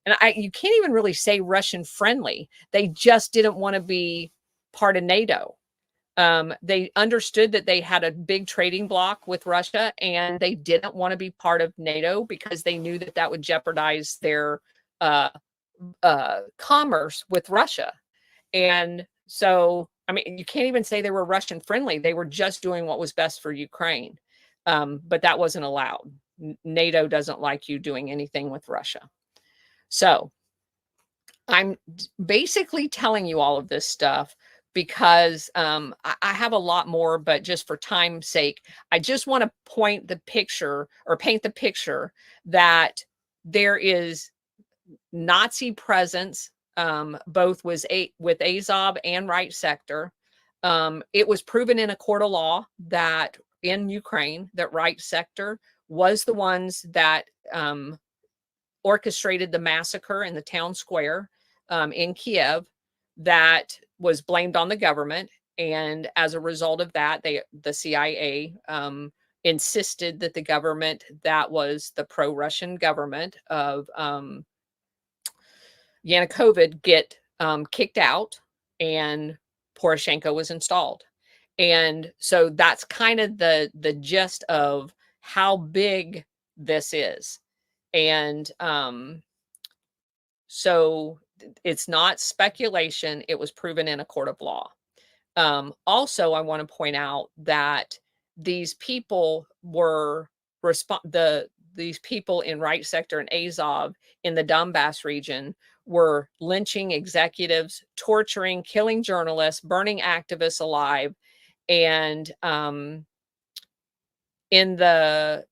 and you can't even really say Russian friendly. They just didn't want to be part of NATO. They understood that they had a big trading bloc with Russia, and they didn't want to be part of NATO because they knew that that would jeopardize their commerce with Russia. And so, I mean, you can't even say they were Russian friendly. They were just doing what was best for Ukraine. But that wasn't allowed. NATO doesn't like you doing anything with Russia. So I'm basically telling you all of this stuff because I have a lot more, but just for time's sake, I just want to paint the picture that there is Nazi presence, both with Azov and Right Sector. It was proven in a court of law that in Ukraine that Right Sector was the ones that orchestrated the massacre in the town square in Kiev that was blamed on the government. And as a result of that, the CIA insisted that the government that was the pro-Russian government of Yanukovych get kicked out, and Poroshenko was installed. And so that's kind of the gist of how big this is. And so it's not speculation. It was proven in a court of law. Also, I want to point out that these people were these people in Right Sector and Azov in the Donbass region were lynching executives, torturing, killing journalists, burning activists alive. And in the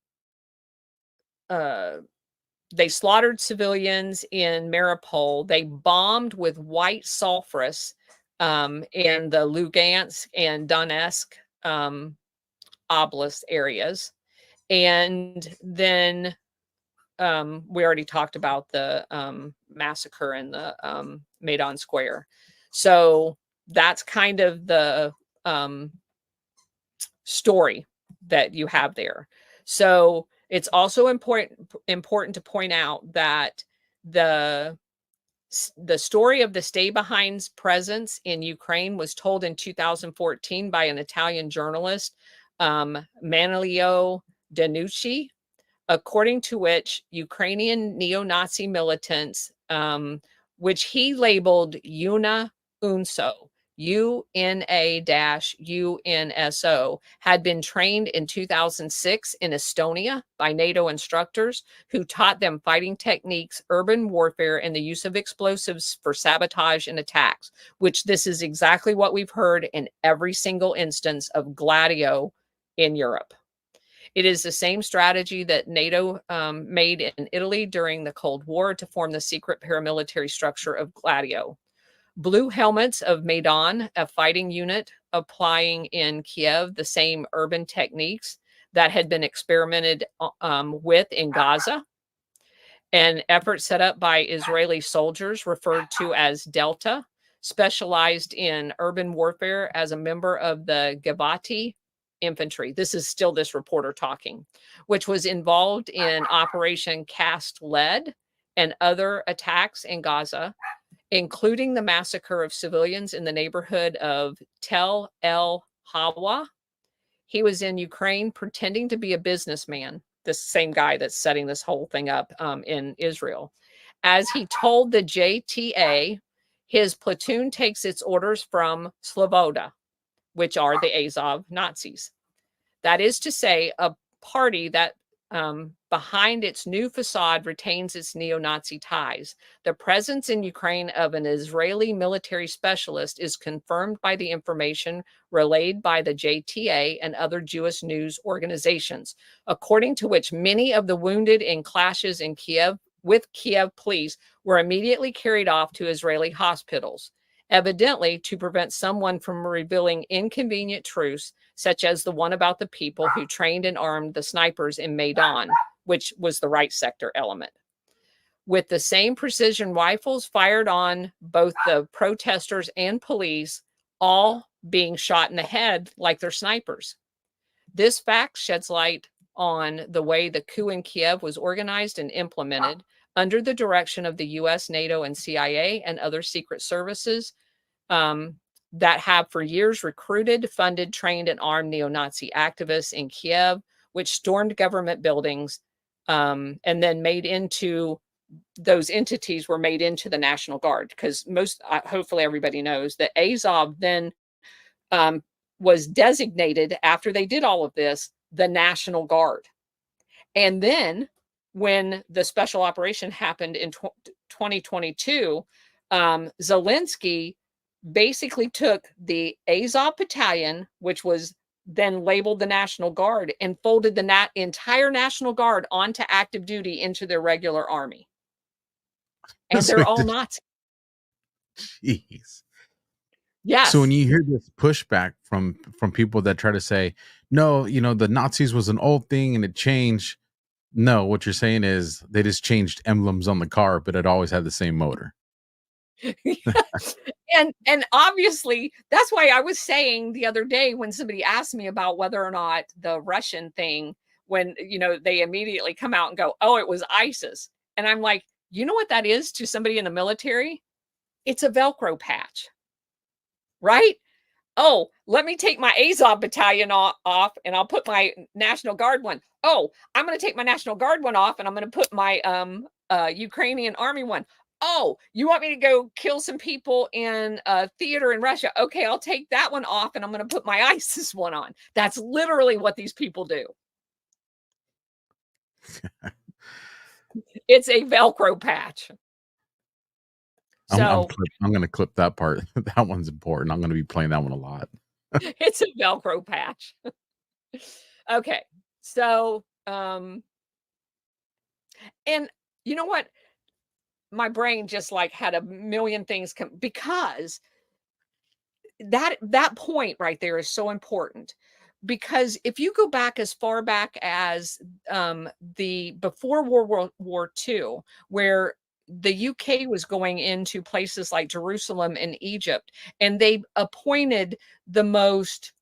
they slaughtered civilians in Mariupol. They bombed with white sulfurous in the Lugansk and Donetsk oblast areas. And then we already talked about the massacre in the Maidan Square. So that's kind of the story that you have there. So it's also important to point out that the story of the Stay Behind's presence in Ukraine was told in 2014 by an Italian journalist, Manlio Danucci, according to which Ukrainian neo-Nazi militants, which he labeled UNA-UNSO, UNA-UNSO, had been trained in 2006 in Estonia by NATO instructors who taught them fighting techniques, urban warfare, and the use of explosives for sabotage and attacks, which this is exactly what we've heard in every single instance of Gladio in Europe. It is the same strategy that NATO made in Italy during the Cold War to form the secret paramilitary structure of Gladio. Blue helmets of Maidan, a fighting unit applying in Kiev the same urban techniques that had been experimented with in Gaza. An effort set up by Israeli soldiers referred to as Delta, specialized in urban warfare as a member of the Givati infantry. This is still this reporter talking, which was involved in Operation Cast Lead and other attacks in Gaza, including the massacre of civilians in the neighborhood of Tel El Hawa. He was in Ukraine pretending to be a businessman, this same guy that's setting this whole thing up in Israel. As he told the JTA, his platoon takes its orders from Sloboda, which are the Azov Nazis. That is to say, a party that behind its new facade retains its neo-Nazi ties. The presence in Ukraine of an Israeli military specialist is confirmed by the information relayed by the JTA and other Jewish news organizations, according to which many of the wounded in clashes in Kiev with Kiev police were immediately carried off to Israeli hospitals, evidently to prevent someone from revealing inconvenient truths, such as the one about the people who trained and armed the snipers in Maidan, which was the right sector element, with the same precision rifles fired on both the protesters and police, all being shot in the head like they're snipers. This fact sheds light on the way the coup in Kiev was organized and implemented under the direction of the US, NATO, and CIA and other secret services that have for years recruited, funded, trained, and armed neo-Nazi activists in Kiev, which stormed government buildings and then made into, those entities were made into the National Guard, because most, hopefully everybody knows that Azov then was designated, after they did all of this, the National Guard. And then when the special operation happened in 2022, Zelensky basically took the Azov battalion, which was then labeled the National Guard, and folded the entire National Guard onto active duty into their regular army. And they're all Nazi. Jeez. Yes. So when you hear this pushback from people that try to say, no, you know, the Nazis was an old thing and it changed. No, what you're saying is they just changed emblems on the car, but it always had the same motor. And obviously that's why I was saying the other day when somebody asked me about whether or not the Russian thing, when, you know, they immediately come out and go, oh, it was ISIS. And I'm like, you know what that is to somebody in the military? It's a Velcro patch, right? Oh, let me take my Azov battalion off and I'll put my National Guard one. Oh, I'm going to take my National Guard one off and I'm going to put my Ukrainian army one. Oh, you want me to go kill some people in a theater in Russia? Okay, I'll take that one off and I'm going to put my ISIS one on. That's literally what these people do. It's a Velcro patch. So I'm going to clip that part. That one's important. I'm going to be playing that one a lot. It's a Velcro patch. Okay. So, and you know what? My brain just like had a million things because that point right there is so important, because if you go back as far back as the before World War II, where the UK was going into places like Jerusalem and Egypt, and they appointed the most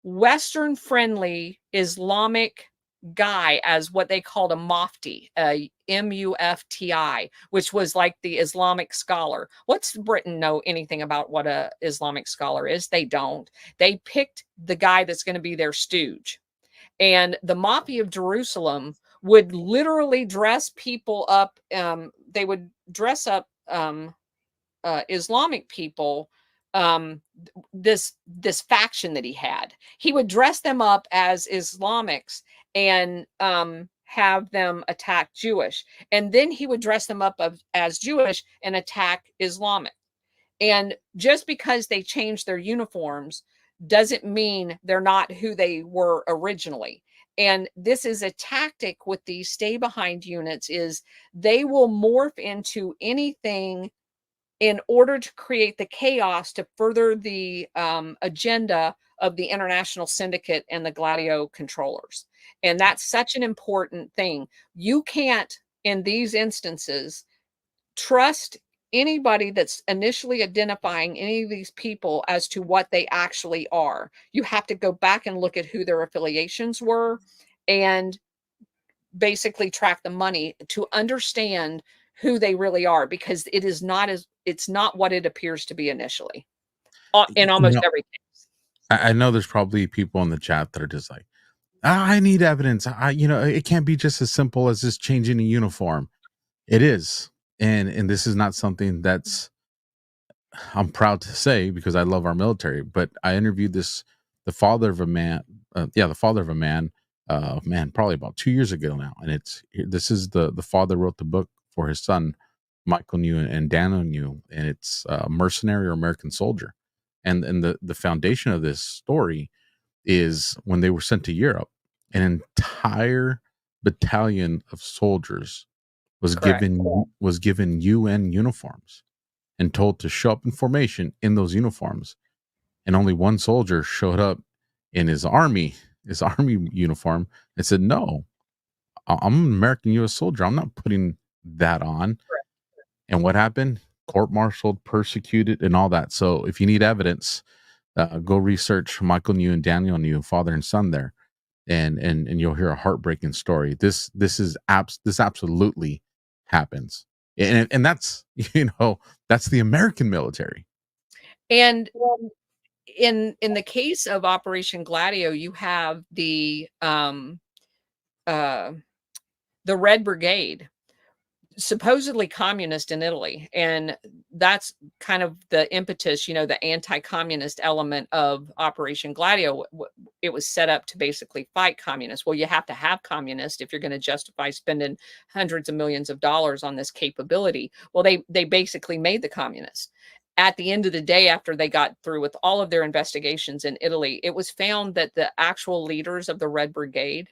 Western friendly Islamic guy as what they called a mufti, a MUFTI, which was like the Islamic scholar. What's Britain know anything about what a Islamic scholar is? They don't. They picked the guy that's going to be their stooge. And the Mufti of Jerusalem would literally dress people up. They would dress up Islamic people, this faction that he had. He would dress them up as Islamics and have them attack Jewish, and then he would dress them up as Jewish and attack Islamic. And just because they changed their uniforms doesn't mean they're not who they were originally. And this is a tactic with these stay behind units, is they will morph into anything in order to create the chaos to further the agenda of the international syndicate and the Gladio controllers. And that's such an important thing. You can't, in these instances, trust anybody that's initially identifying any of these people as to what they actually are. You have to go back and look at who their affiliations were and basically track the money to understand who they really are, because it's not what it appears to be initially in almost every case. I know there's probably people in the chat that are just like, I need evidence. It can't be just as simple as just changing a uniform. It is. And this is not something that's, I'm proud to say, because I love our military, but I interviewed the father of a man, probably about 2 years ago now. And this is the father wrote the book for his son, Michael New and Daniel New, and it's Mercenary or American Soldier. And the foundation of this story is when they were sent to Europe, an entire battalion of soldiers was given UN uniforms and told to show up in formation in those uniforms. And only one soldier showed up in his army uniform and said, "No, I'm an American U.S. soldier. I'm not putting that on." Correct. And what happened? Court-martialed, persecuted, and all that. So if you need evidence, go research Michael New and Daniel New, father and son there, and you'll hear a heartbreaking story. This absolutely happens, and that's that's the American military. And in the case of Operation Gladio, you have the Red Brigade, supposedly communist in Italy, and that's kind of the impetus, the anti-communist element of Operation Gladio. It was set up to basically fight communists. Well, you have to have communists if you're going to justify spending hundreds of millions of dollars on this capability. Well, they basically made the communists. At the end of the day, after they got through with all of their investigations in Italy, it was found that the actual leaders of the Red Brigade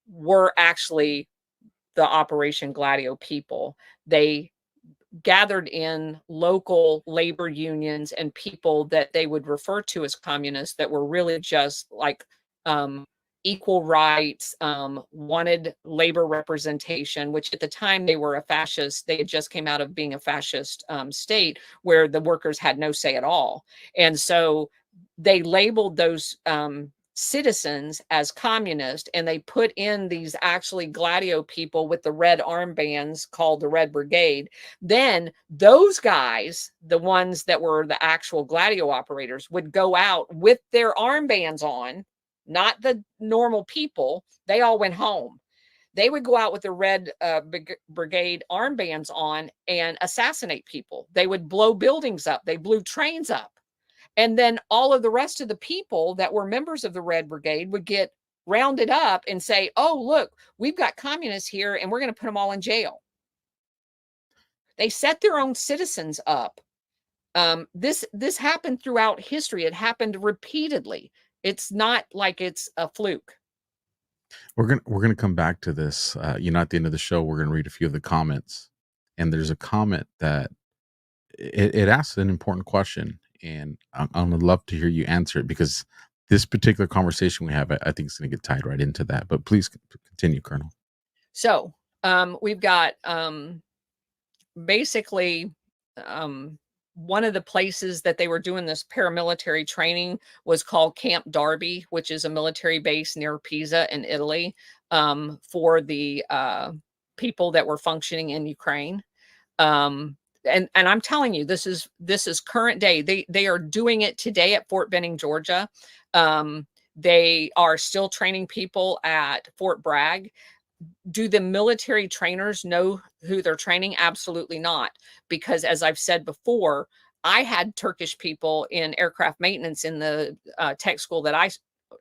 were actually the Operation Gladio people. They gathered in local labor unions and people that they would refer to as communists that were really just like equal rights, wanted labor representation, which at the time they were a fascist. They had just came out of being a fascist state where the workers had no say at all. And so they labeled those citizens as communist, and they put in these actually Gladio people with the red armbands called the Red Brigade. Then those guys, the ones that were the actual Gladio operators, would go out with their armbands on, not the normal people. They all went home. They would go out with the Red Brigade armbands on and assassinate people. They would blow buildings up. They blew trains up. And then all of the rest of the people that were members of the Red Brigade would get rounded up and say, "Oh, look, we've got communists here and we're going to put them all in jail." They set their own citizens up This happened throughout history. It happened repeatedly. It's not like it's a fluke. We're gonna come back to this. At the end of the show, we're gonna read a few of the comments, and there's a comment that it asks an important question, and I'm gonna love to hear you answer it, because this particular conversation we have, I think, is gonna get tied right into that. But please continue, Colonel. So we've got basically one of the places that they were doing this paramilitary training was called Camp Darby, which is a military base near Pisa in Italy, for the people that were functioning in Ukraine. And I'm telling you, this is current day. They are doing it today at Fort Benning, Georgia. They are still training people at Fort Bragg. Do the military trainers know who they're training? Absolutely not. Because as I've said before, I had Turkish people in aircraft maintenance in the tech school that I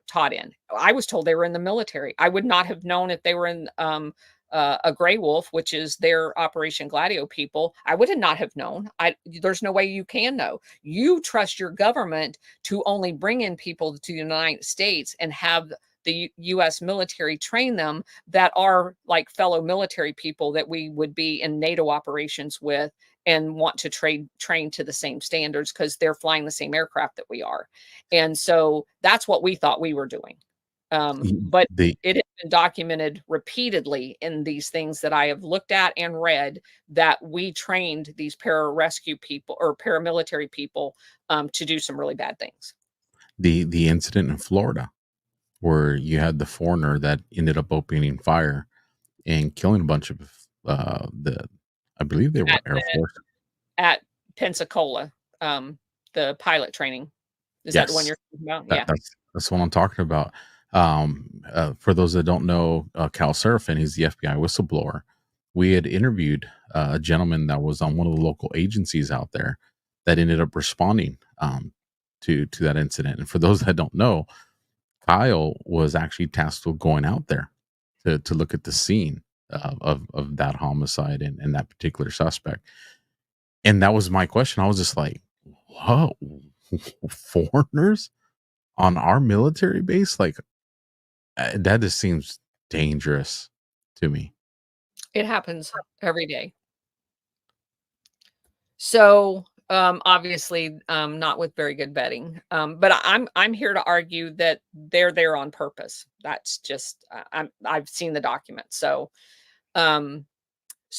taught in. I was told they were in the military. I would not have known if they were in a Grey Wolf, which is their Operation Gladio people. I would not have known. There's no way you can know. You trust your government to only bring in people to the United States and have the U.S. military train them that are like fellow military people that we would be in NATO operations with and want to train to the same standards because they're flying the same aircraft that we are. And so that's what we thought we were doing. But it has been documented repeatedly in these things that I have looked at and read that we trained these pararescue people or paramilitary people to do some really bad things. The incident in Florida, where you had the foreigner that ended up opening fire and killing a bunch of I believe they were Air Force at Pensacola, the pilot training. Is that the one you're talking about? Yeah, that's what I'm talking about. For those that don't know, Cal Serafin, he's the FBI whistleblower. We had interviewed a gentleman that was on one of the local agencies out there that ended up responding to that incident. And for those that don't know, Kyle was actually tasked with going out there to look at the scene of that homicide and that particular suspect. And that was my question. I was just like, whoa, foreigners on our military base? Like, that just seems dangerous to me. It happens every day. So obviously not with very good vetting, but I'm here to argue that they're there on purpose. That's just I've seen the document. So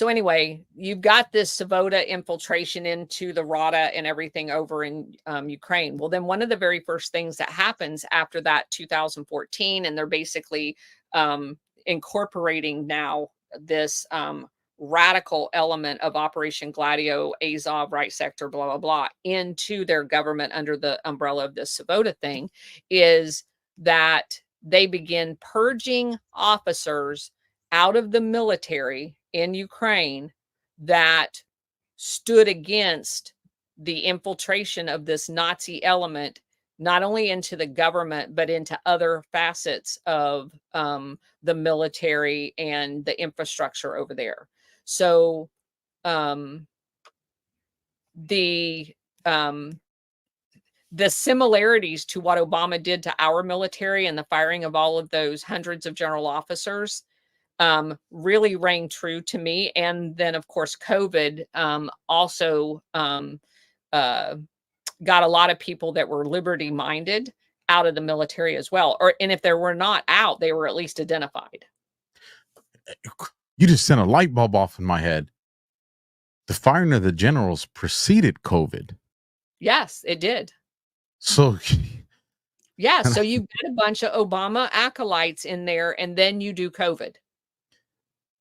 anyway, you've got this Svoboda infiltration into the Rada and everything over in Ukraine. Well, then one of the very first things that happens after that 2014, and they're basically incorporating now this radical element of Operation Gladio, Azov, right sector, blah, blah, blah, into their government under the umbrella of this Svoboda thing, is that they begin purging officers out of the military in Ukraine that stood against the infiltration of this Nazi element, not only into the government, but into other facets of the military and the infrastructure over there. So the similarities to what Obama did to our military and the firing of all of those hundreds of general officers really rang true to me. And then, of course, COVID also got a lot of people that were liberty minded out of the military as well. And if they were not out, they were at least identified. You just sent a light bulb off in my head. The firing of the generals preceded COVID. Yes, it did. So yeah, so you get a bunch of Obama acolytes in there, and then you do COVID.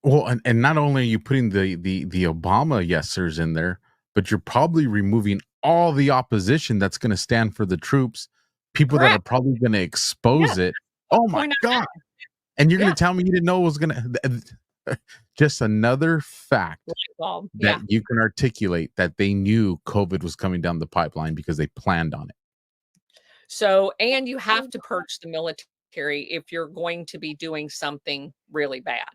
Well, and not only are you putting the Obama yesers in there, but you're probably removing all the opposition that's going to stand for the troops, people that are probably going to expose it. Oh my God. And you're going to tell me you didn't know it was going to... Just another fact that you can articulate that they knew COVID was coming down the pipeline because they planned on it. So, and you have to purge the military if you're going to be doing something really bad.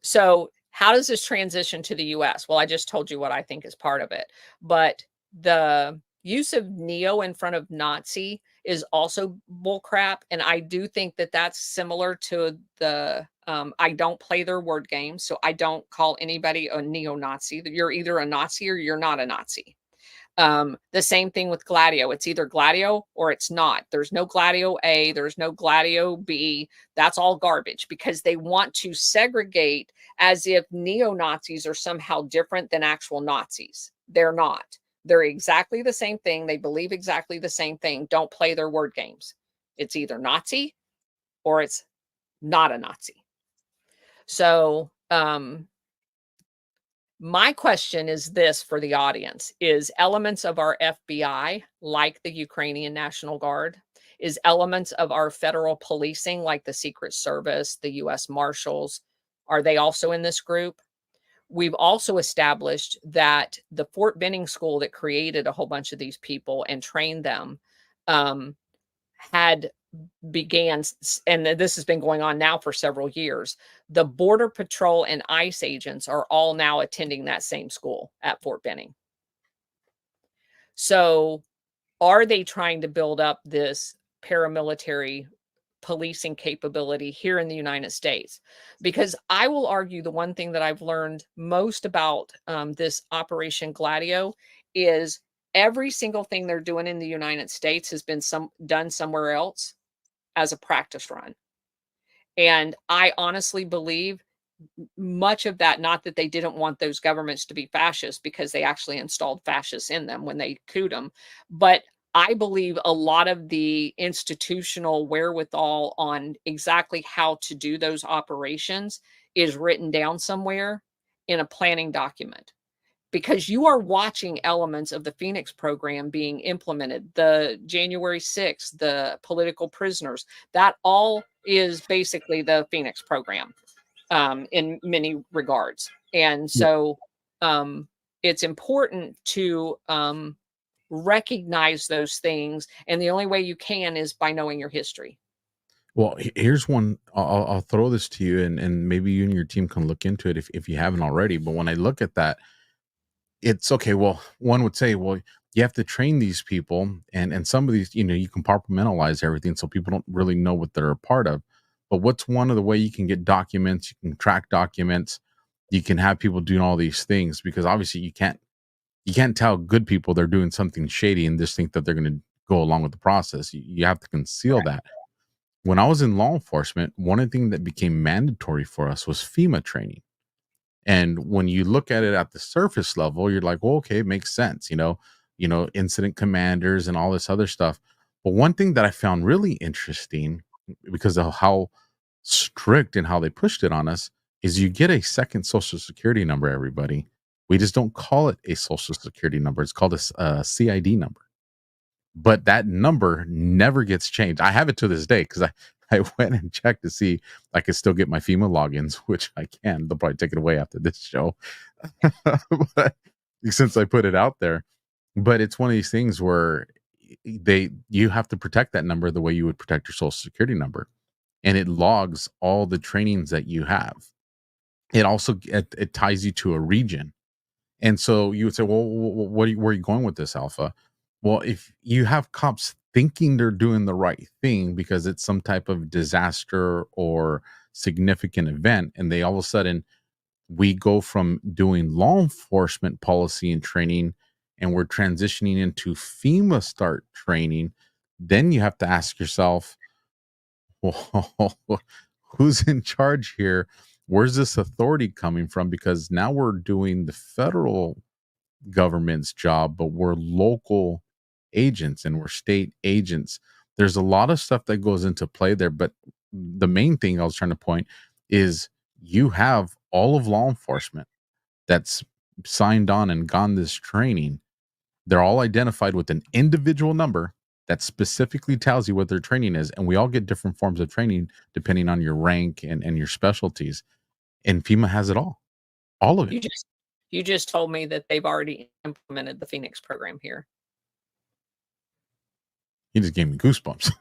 So how does this transition to the US? Well, I just told you what I think is part of it. But the use of neo in front of Nazi is also bullcrap. And I do think that that's similar to the I don't play their word games. So I don't call anybody a neo-Nazi. You're either a Nazi or you're not a Nazi. The same thing with Gladio. It's either Gladio or it's not. There's no Gladio A, there's no Gladio B. That's all garbage because they want to segregate as if neo-Nazis are somehow different than actual Nazis. They're not. They're exactly the same thing. They believe exactly the same thing. Don't play their word games. It's either Nazi or it's not a Nazi. So, my question is this for the audience: is elements of our FBI, like the Ukrainian National Guard, is elements of our federal policing, like the Secret Service, the U.S. Marshals, are they also in this group? We've also established that the Fort Benning school that created a whole bunch of these people and trained them began, and this has been going on now for several years. The Border Patrol and ICE agents are all now attending that same school at Fort Benning. So are they trying to build up this paramilitary policing capability here in the United States? Because I will argue the one thing that I've learned most about this Operation Gladio is every single thing they're doing in the United States has been done somewhere else as a practice run. And I honestly believe much of that, not that they didn't want those governments to be fascist, because they actually installed fascists in them when they couped them, but I believe a lot of the institutional wherewithal on exactly how to do those operations is written down somewhere in a planning document. Because you are watching elements of the Phoenix program being implemented, the January 6th, the political prisoners, that all is basically the Phoenix program in many regards. And so it's important to recognize those things. And the only way you can is by knowing your history. Well, here's one. I'll throw this to you, and maybe you and your team can look into it if you haven't already. But when I look at that, it's okay. Well, one would say, well, you have to train these people, and some of these, you compartmentalize everything so people don't really know what they're a part of. But what's one of the way you can get documents? You can track documents. You can have people doing all these things, because obviously you can't tell good people they're doing something shady and just think that they're going to go along with the process. You have to conceal that. When I was in law enforcement, one of the things that became mandatory for us was FEMA training. And when you look at it at the surface level, you're like, well, okay, it makes sense, incident commanders and all this other stuff. But one thing that I found really interesting, because of how strict and how they pushed it on us, is you get a second social security number, everybody. We just don't call it a social security number. It's called a CID number. But that number never gets changed. I have it to this day because I went and checked to see if I could still get my FEMA logins, which I can. They'll probably take it away after this show, but since I put it out there. But it's one of these things where you have to protect that number the way you would protect your social security number, and it logs all the trainings that you have. It also it ties you to a region, and so you would say, well, where are you going with this, Alpha? Well, if you have cops thinking they're doing the right thing because it's some type of disaster or significant event, and they all of a sudden, we go from doing law enforcement policy and training, and we're transitioning into FEMA start training, then you have to ask yourself, well, who's in charge here? Where's this authority coming from? Because now we're doing the federal government's job, but we're local agents and we're state agents. There's a lot of stuff that goes into play there, but the main thing I was trying to point is you have all of law enforcement that's signed on and gone this training. They're all identified with an individual number that specifically tells you what their training is, and we all get different forms of training depending on your rank and your specialties, and FEMA has it all of it. You just told me that they've already implemented the Phoenix program here. You just gave me goosebumps.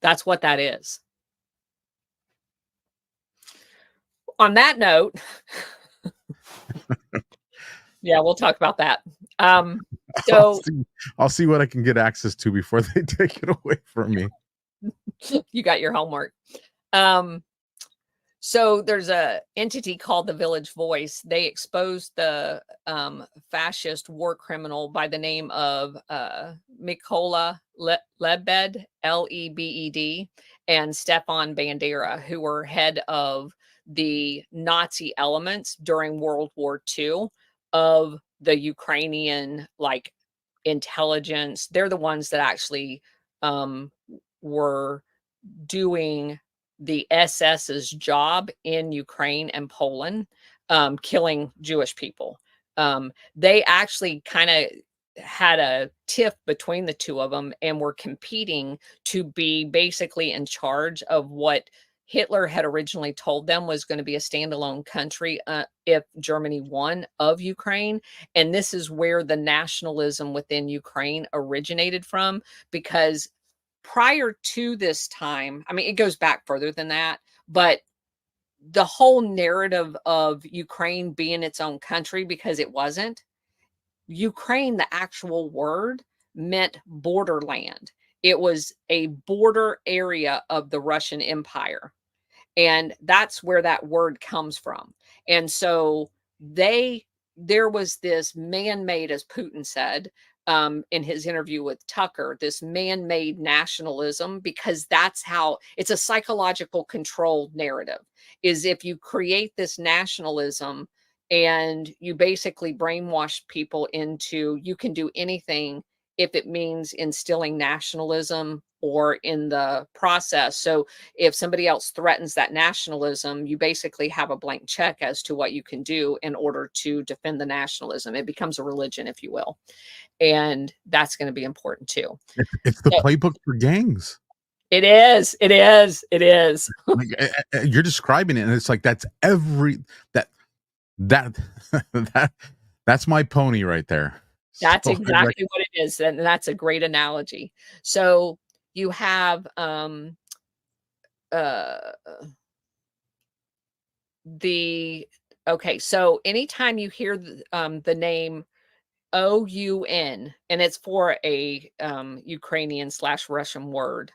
That's what that is. on that note, yeah, we'll talk about that. So I'll see what I can get access to before they take it away from me. you got your homework. So there's a entity called the Village Voice. They exposed the fascist war criminal by the name of Mikola Lebed, Lebed, and Stefan Bandera, who were head of the Nazi elements during World War II of the Ukrainian intelligence. They're the ones that actually were doing the SS's job in Ukraine and Poland, killing Jewish people. They actually kind of had a tiff between the two of them and were competing to be basically in charge of what Hitler had originally told them was going to be a standalone country if Germany won of Ukraine. And this is where the nationalism within Ukraine originated from, because prior to this time, I mean, it goes back further than that, but the whole narrative of Ukraine being its own country, because it wasn't. Ukraine, the actual word, meant borderland. It was a border area of the Russian Empire. And that's where that word comes from. And so there was this man-made, as Putin said, in his interview with Tucker, this man-made nationalism, because that's how it's a psychological controlled narrative, is if you create this nationalism and you basically brainwash people into you can do anything if it means instilling nationalism or in the process. So if somebody else threatens that nationalism, you basically have a blank check as to what you can do in order to defend the nationalism. It becomes a religion, if you will. And that's going to be important too. It's the playbook for gangs. It is. It is. It is. Like, you're describing it, and it's like that's that's my pony right there. That's So, exactly what it is, and that's a great analogy. So you have so anytime you hear the name OUN, and it's for a Ukrainian / Russian word,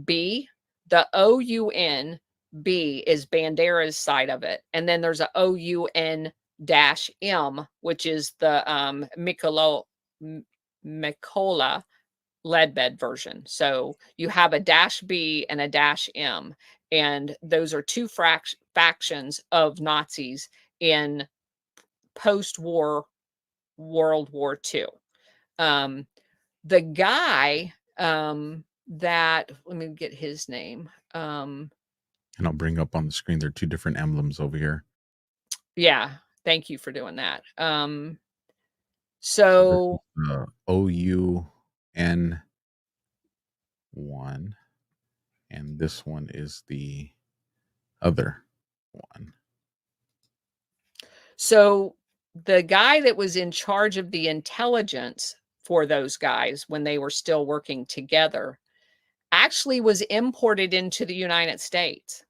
B, the OUN B is Bandera's side of it, and then there's a OUN -M, which is the Mikola Ledbed version. So you have a -B and a -M, and those are two factions of Nazis in post-war World War II. The guy that, let me get his name. and I'll bring up on the screen, there are two different emblems over here. Yeah, thank you for doing that. So OUN one, and this one is the other one. So the guy that was in charge of the intelligence for those guys when they were still working together actually was imported into the United States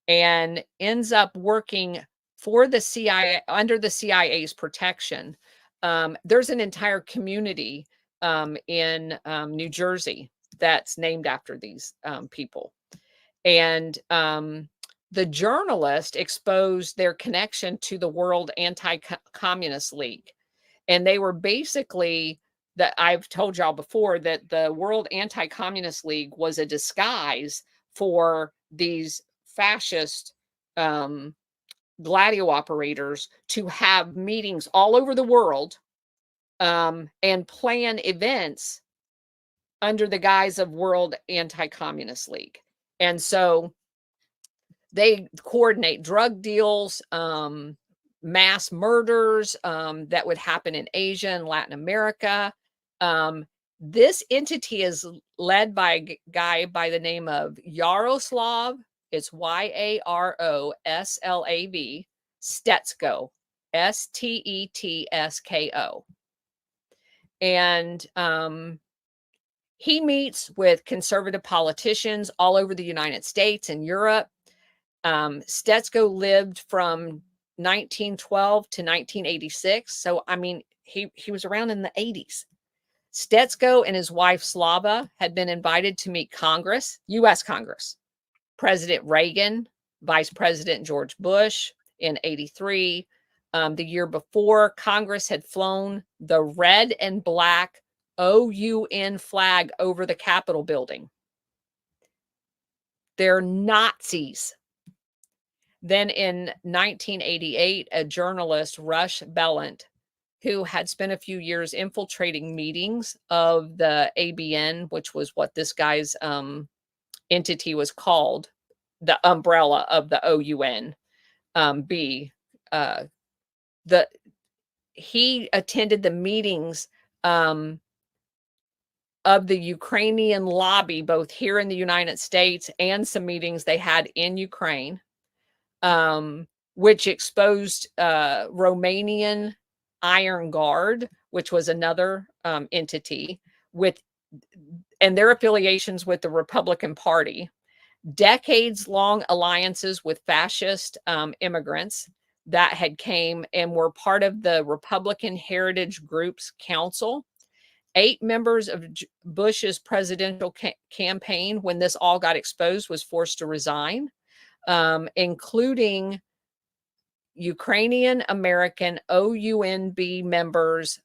and ends up working for the CIA, under the CIA's protection. There's an entire community in New Jersey that's named after these people. And the journalist exposed their connection to the World Anti-Communist League. And they were basically, that I've told y'all before, that the World Anti-Communist League was a disguise for these fascist Gladio operators to have meetings all over the world and plan events under the guise of World Anti-Communist League. And so they coordinate drug deals, mass murders that would happen in Asia and Latin America. This entity is led by a guy by the name of Yaroslav. It's Yaroslav Stetsko, Stetsko. And he meets with conservative politicians all over the United States and Europe. Stetsko lived from 1912 to 1986. So, I mean, he was around in the 80s. Stetsko and his wife Slava had been invited to meet Congress, U.S. Congress, President Reagan, Vice President George Bush in 83. The year before, Congress had flown the red and black OUN flag over the Capitol building. They're Nazis. Then in 1988, a journalist, Rush Bellant, who had spent a few years infiltrating meetings of the ABN, which was what this guy's entity was called, the umbrella of the OUN, he attended the meetings of the Ukrainian lobby, both here in the United States and some meetings they had in Ukraine, which exposed Romanian Iron Guard, which was another entity and their affiliations with the Republican Party, decades-long alliances with fascist immigrants that had came and were part of the Republican Heritage Group's council. 8 members of Bush's presidential campaign, when this all got exposed, was forced to resign, including Ukrainian American OUNB members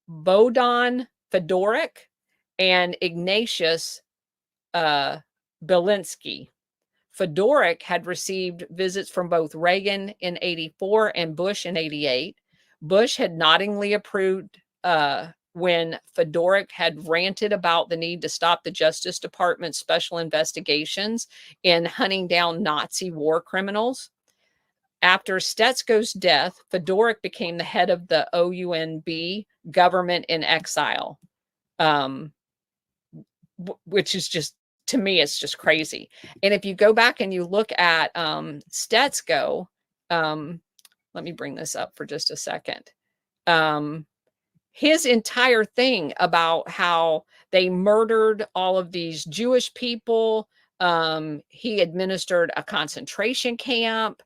Bohdan Fedorik and Ignatius Belinsky. Fedorik had received visits from both Reagan in 84 and Bush in 88. Bush had noddingly approved when Fedorik had ranted about the need to stop the Justice Department's special investigations in hunting down Nazi war criminals. After Stetsko's death, Fedorik became the head of the OUNB government in exile, which is just, to me, it's just crazy. And if you go back and you look at Stetsko, let me bring this up for just a second. His entire thing about how they murdered all of these Jewish people, he administered a concentration camp.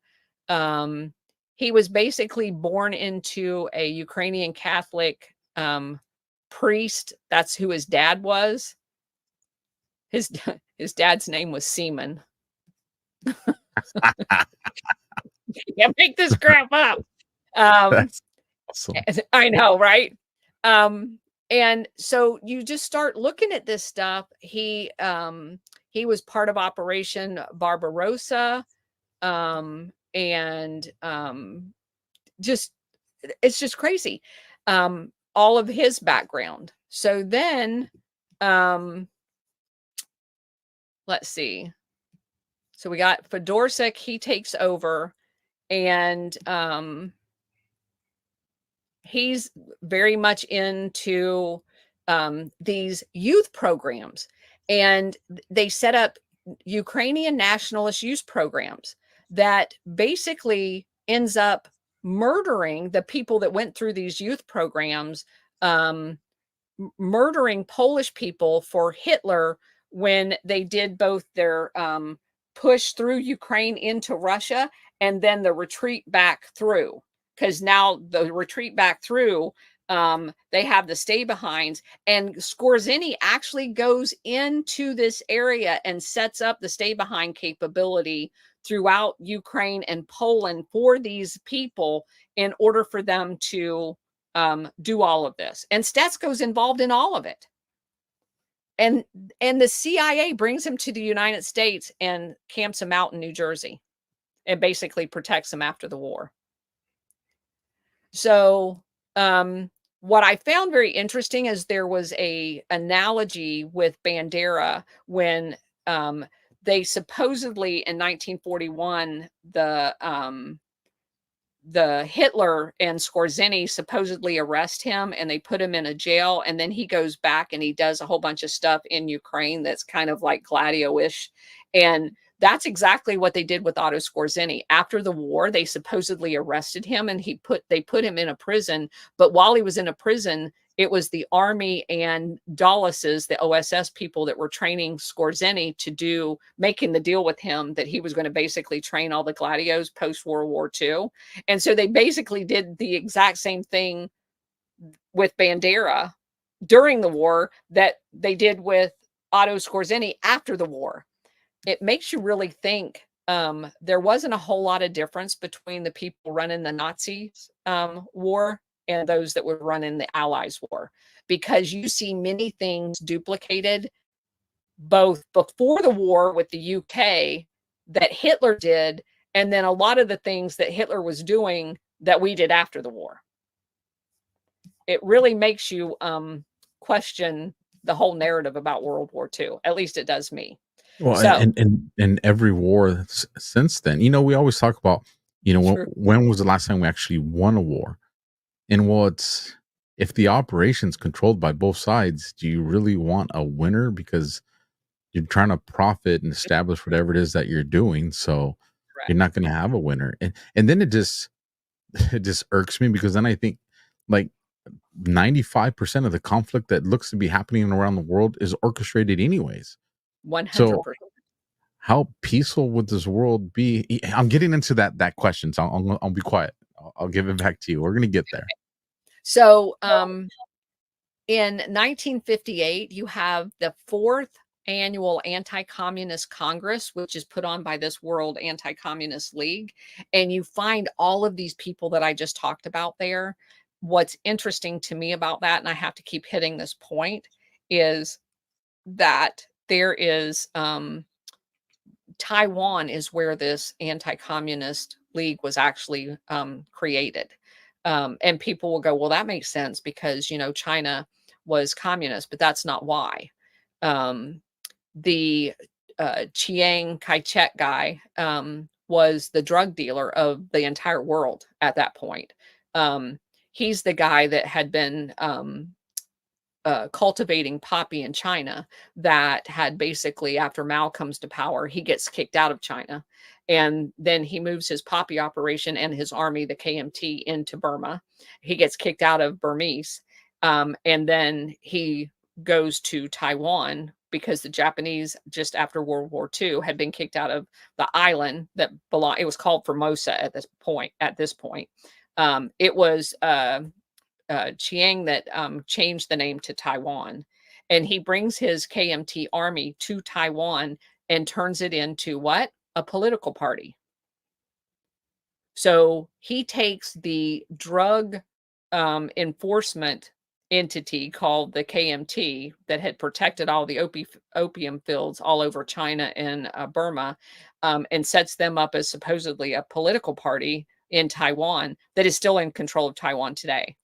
He was basically born into a Ukrainian Catholic priest. That's who his dad was. His dad's name was Seaman. Can't make this crap up. That's awesome. I know, right? And so you just start looking at this stuff. He was part of Operation Barbarossa. Just it's just crazy, all of his background. So then let's see, so we got Fedorsek, he takes over, and he's very much into these youth programs, and they set up Ukrainian nationalist youth programs that basically ends up murdering the people that went through these youth programs, murdering Polish people for Hitler when they did both their push through Ukraine into Russia and then the retreat back through. Because now the retreat back through, they have the stay behinds, and Skorzeny actually goes into this area and sets up the stay behind capability throughout Ukraine and Poland for these people in order for them to do all of this. And Stetsko's involved in all of it. And the CIA brings him to the United States and camps him out in New Jersey and basically protects him after the war. So what I found very interesting is there was a analogy with Bandera when they supposedly in 1941, the Hitler and Skorzeny supposedly arrest him and they put him in a jail, and then he goes back and he does a whole bunch of stuff in Ukraine that's kind of like Gladio-ish. And that's exactly what they did with Otto Skorzeny. After the war, they supposedly arrested him and they put him in a prison. But while he was in a prison It was the army and Dulles, the OSS people that were training Skorzeny to do, making the deal with him that he was going to basically train all the gladios post World War II. And so they basically did the exact same thing with Bandera during the war that they did with Otto Skorzeny after the war. It makes you really think. There wasn't a whole lot of difference between the people running the Nazis war and those that were running the Allies war, because you see many things duplicated both before the war with the UK that Hitler did, and then a lot of the things that Hitler was doing that we did after the war. It really makes you question the whole narrative about World War II. At least it does me. Well, So, and every war since then, we always talk about, when was the last time we actually won a war? And well, it's, if the operation's controlled by both sides, do you really want a winner? Because you're trying to profit and establish whatever it is that you're doing. So you're not going to have a winner. And then it just irks me, because then I think like 95% of the conflict that looks to be happening around the world is orchestrated anyways. 100%. So how peaceful would this world be? I'm getting into that question, so I'll be quiet. I'll give it back to you. We're going to get there. So in 1958, you have the 4th annual Anti-Communist Congress, which is put on by this World Anti-Communist League. And you find all of these people that I just talked about there. What's interesting to me about that, and I have to keep hitting this point, is that there is Taiwan is where this Anti-Communist League was actually created. And people will go, well, that makes sense because, China was communist, but that's not why. The Chiang Kai-shek guy was the drug dealer of the entire world at that point. He's the guy that had been cultivating poppy in China, that had basically, after Mao comes to power, he gets kicked out of China. And then he moves his poppy operation and his army, the KMT, into Burma. He gets kicked out of Burmese. And then he goes to Taiwan because the Japanese, just after World War II, had been kicked out of the island that belonged. It was called Formosa at this point. It was Chiang that changed the name to Taiwan, and he brings his KMT army to Taiwan and turns it into what? A political party. So he takes the drug enforcement entity called the KMT that had protected all the opium fields all over China and Burma, and sets them up as supposedly a political party in Taiwan that is still in control of Taiwan today.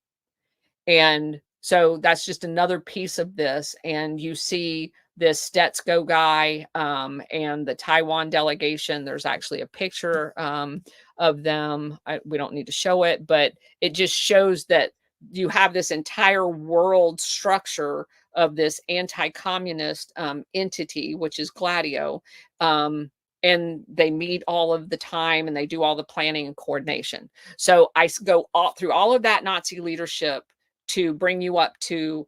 And so that's just another piece of this. And you see this Stetsko guy and the Taiwan delegation. There's actually a picture of them. We don't need to show it, but it just shows that you have this entire world structure of this anti-communist entity, which is Gladio. And they meet all of the time and they do all the planning and coordination. So I go through all of that Nazi leadership to bring you up to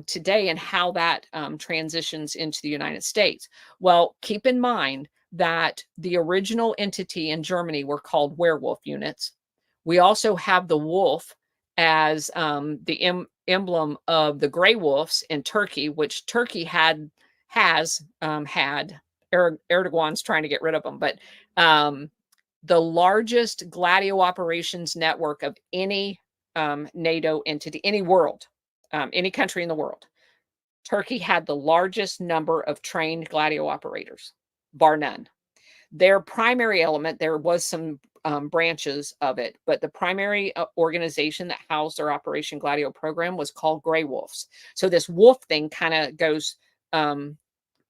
today and how that transitions into the United States. Well, keep in mind that the original entity in Germany were called werewolf units. We also have the wolf as the emblem of the gray wolves in Turkey, which Turkey has had. Erdogan's trying to get rid of them, but the largest Gladio operations network of any NATO entity, any world, any country in the world. Turkey had the largest number of trained Gladio operators, bar none. Their primary element, there was some branches of it, but the primary organization that housed their Operation Gladio program was called Grey Wolves. So this wolf thing kind of goes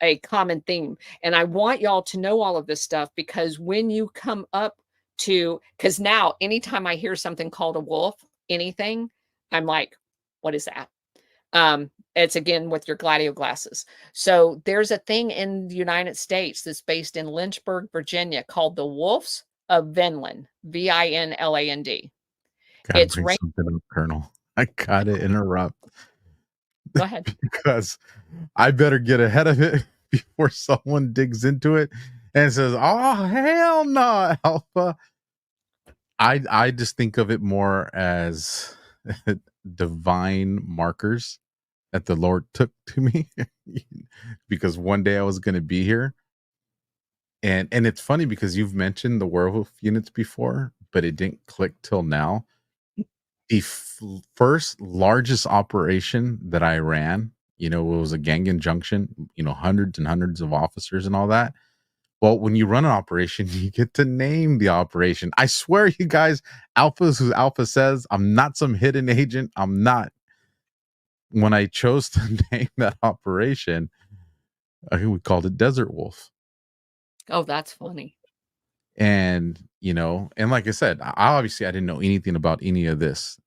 a common theme. And I want y'all to know all of this stuff, because when you come up to, because now anytime I hear something called a wolf, anything, I'm like, what is that? It's again with your Gladio glasses. So there's a thing in the United States that's based in Lynchburg, Virginia, called the Wolves of Vinland, Vinland. God, it's something up, Colonel. I gotta interrupt Go ahead. because I better get ahead of it before someone digs into it and says, "Oh hell no, Alpha." I just think of it more as divine markers that the Lord took to me because one day I was going to be here. And it's funny because you've mentioned the werewolf units before, but it didn't click till now. The first largest operation that I ran, it was a gang injunction, hundreds and hundreds of officers and all that. Well, when you run an operation, you get to name the operation. I swear, you guys, Alpha's who Alpha says. I'm not some hidden agent. I'm not. When I chose to name that operation, I think we called it Desert Wolf. Oh, that's funny. And, and like I said, obviously I didn't know anything about any of this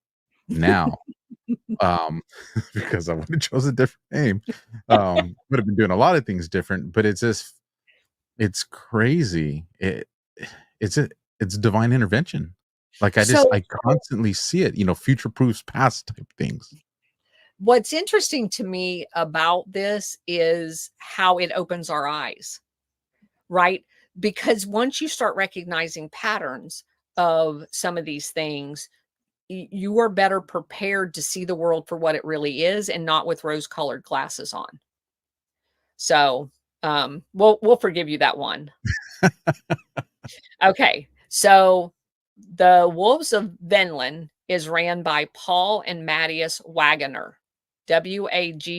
now. Because I would have chosen a different name. Would have been doing a lot of things different, but it's crazy. It's divine intervention. Like I constantly see it, future proofs past type things. What's interesting to me about this is how it opens our eyes, right? Because once you start recognizing patterns of some of these things, you are better prepared to see the world for what it really is and not with rose-colored glasses on. So, we'll forgive you that one. Okay. So the Wolves of Venland is ran by Paul and Matthias Wagner, Waggener.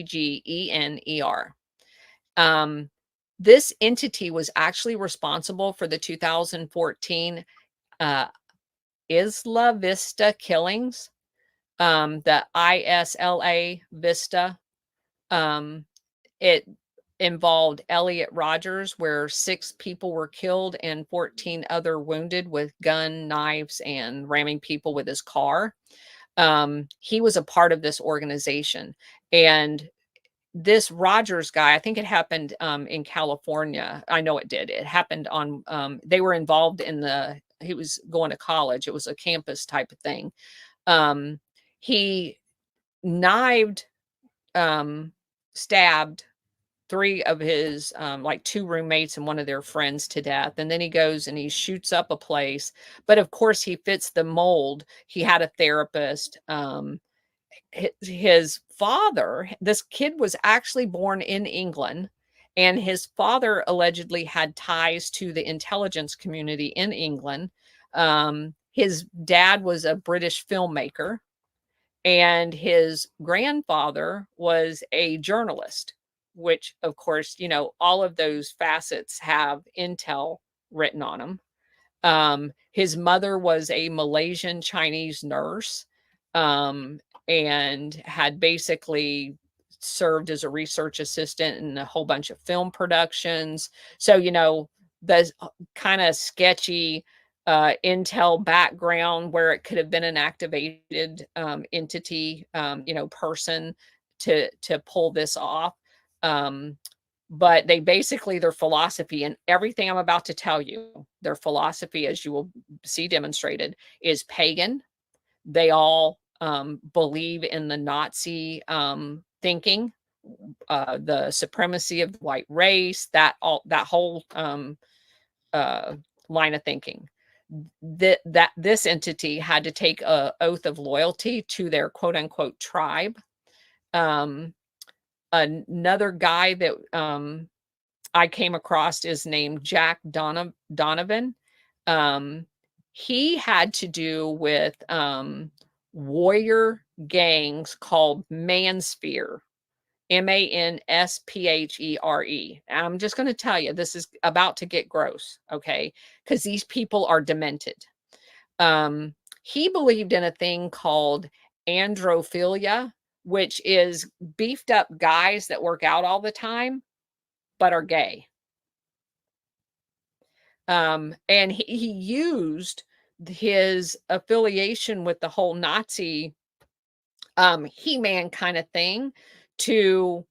This entity was actually responsible for the 2014 Isla Vista killings, the Isla Vista. It involved Elliot Rogers, where 6 people were killed and 14 other wounded with gun, knives, and ramming people with his car. He was a part of this organization. And this Rogers guy, I think it happened in California. I know it did. It happened on, they were involved in he was going to college. It was a campus type of thing. He knifed, stabbed 3 of his, 2 roommates and one of their friends to death. And then he goes and he shoots up a place. But of course, he fits the mold. He had a therapist. His father, this kid was actually born in England, and his father allegedly had ties to the intelligence community in England. His dad was a British filmmaker, and his grandfather was a journalist, which, of course, all of those facets have intel written on them. His mother was a Malaysian Chinese nurse, and had basically served as a research assistant in a whole bunch of film productions. So, the kind of sketchy intel background where it could have been an activated entity, person to pull this off. But they basically, their philosophy, and everything I'm about to tell you, their philosophy, as you will see demonstrated, is pagan. They all believe in the Nazi thinking, the supremacy of the white race, that whole line of thinking. That this entity had to take an oath of loyalty to their quote unquote tribe. Another guy that I came across is named Jack Donovan. He had to do with warrior gangs called Mansphere, Mansphere. I'm just going to tell you, this is about to get gross, okay? Because these people are demented. He believed in a thing called androphilia, which is beefed up guys that work out all the time, but are gay. And he used his affiliation with the whole Nazi He-Man kind of thing to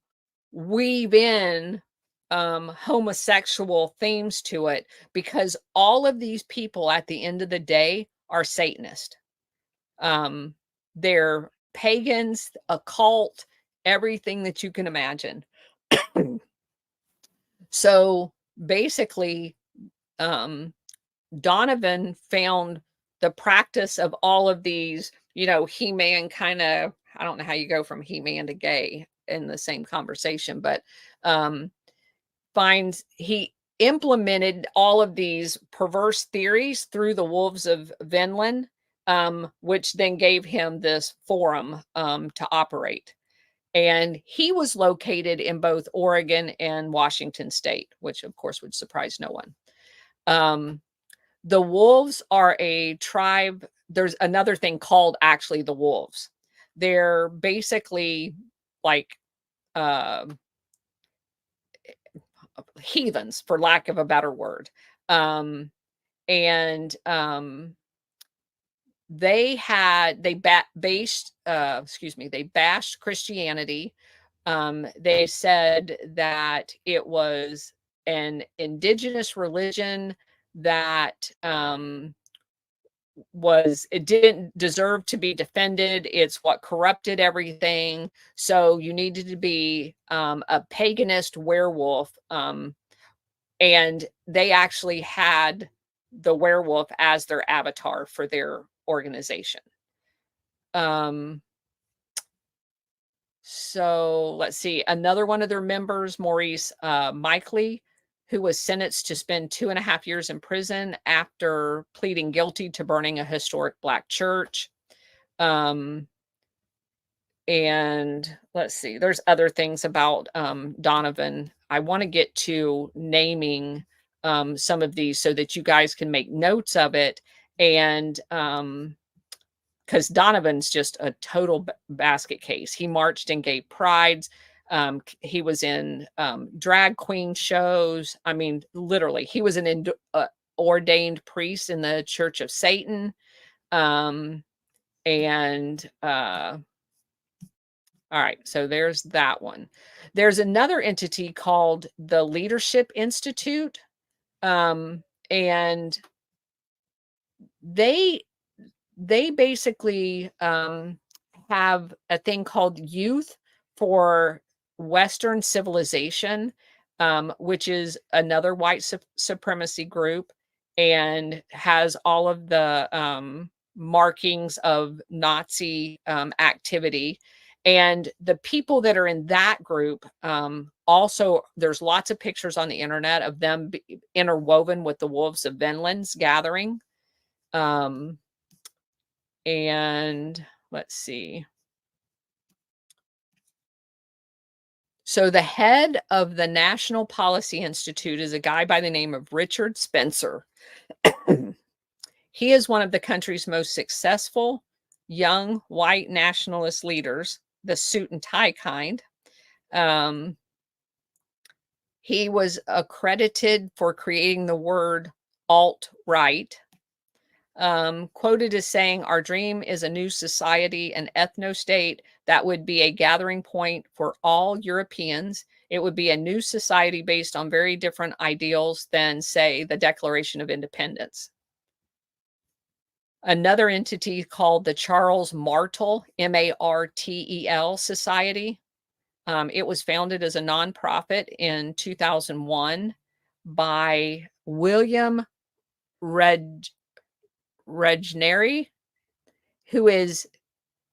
weave in homosexual themes to it, because all of these people at the end of the day are Satanist. They're pagans, occult, everything that you can imagine. So basically, Donovan found the practice of all of these, you know, He-Man kind of, I don't know how you go from He-Man to gay in the same conversation, but he implemented all of these perverse theories through the Wolves of Vinland, which then gave him this forum to operate. And he was located in both Oregon and Washington State, which of course would surprise no one. The Wolves are a tribe. There's another thing called actually the Wolves. They're basically like heathens, for lack of a better word. They bashed Christianity. They said that it was an indigenous religion that it didn't deserve to be defended. It's what corrupted everything. So you needed to be a paganist werewolf. And they actually had the werewolf as their avatar for their organization. So let's see. Another one of their members, Maurice Mikely, who was sentenced to spend 2.5 years in prison after pleading guilty to burning a historic Black church. And let's see, there's other things about Donovan. I want to get to naming some of these so that you guys can make notes of it. And because Donovan's just a total basket case. He marched in gay prides. He was in drag queen shows. I mean, literally, he was an ordained priest in the Church of Satan. All right, so there's that one. There's another entity called the Leadership Institute, and they basically have a thing called Youth for Western Civilization, which is another white supremacy group, and has all of the markings of Nazi activity. And the people that are in that group, also, there's lots of pictures on the internet of them interwoven with the Wolves of Vinland's gathering. And let's see. So the head of the National Policy Institute is a guy by the name of Richard Spencer. He is one of the country's most successful young white nationalist leaders, the suit and tie kind. He was accredited for creating the word alt-right. Quoted as saying, "Our dream is a new society, an ethno-state that would be a gathering point for all Europeans. It would be a new society based on very different ideals than, say, the Declaration of Independence." Another entity called the Charles Martel, Martel Society. It was founded as a nonprofit in 2001 by William Regnery, who is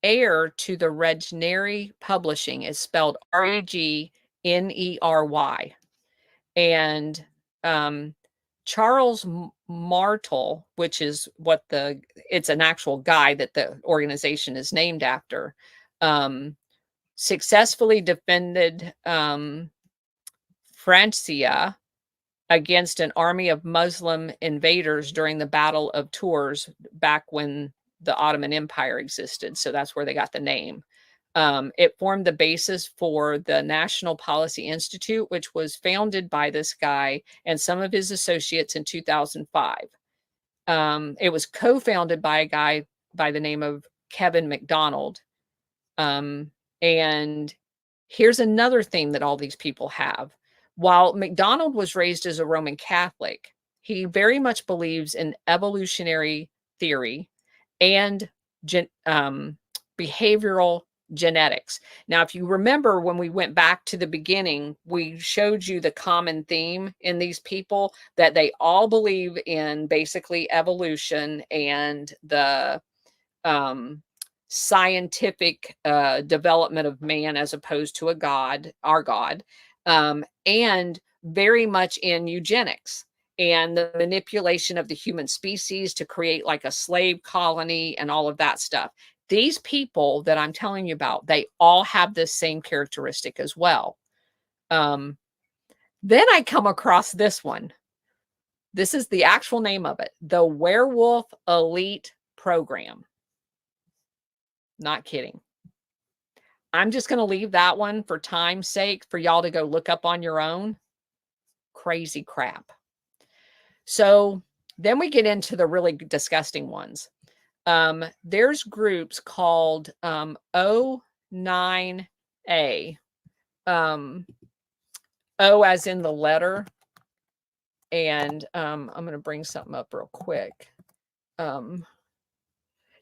heir to the Regnery Publishing. It's spelled Regnery. And Charles Martel, which is what it's an actual guy that the organization is named after, successfully defended Francia against an army of Muslim invaders during the Battle of Tours back when the Ottoman Empire existed. So that's where they got the name. It formed the basis for the National Policy Institute, which was founded by this guy and some of his associates in 2005. It was co-founded by a guy by the name of Kevin McDonald. And here's another thing that all these people have. While McDonald was raised as a Roman Catholic, he very much believes in evolutionary theory and behavioral genetics. Now, if you remember when we went back to the beginning, we showed you the common theme in these people, that they all believe in basically evolution and the scientific development of man as opposed to a god, our god, and very much in eugenics and the manipulation of the human species to create like a slave colony and all of that stuff. These people that I'm telling you about, they all have this same characteristic as well. Then I come across this one. This is the actual name of it, the Werewolf Elite Program. Not kidding. I'm just going to leave that one for time's sake for y'all to go look up on your own. Crazy crap. So then we get into the really disgusting ones. There's groups called O9A. O as in the letter. And I'm going to bring something up real quick.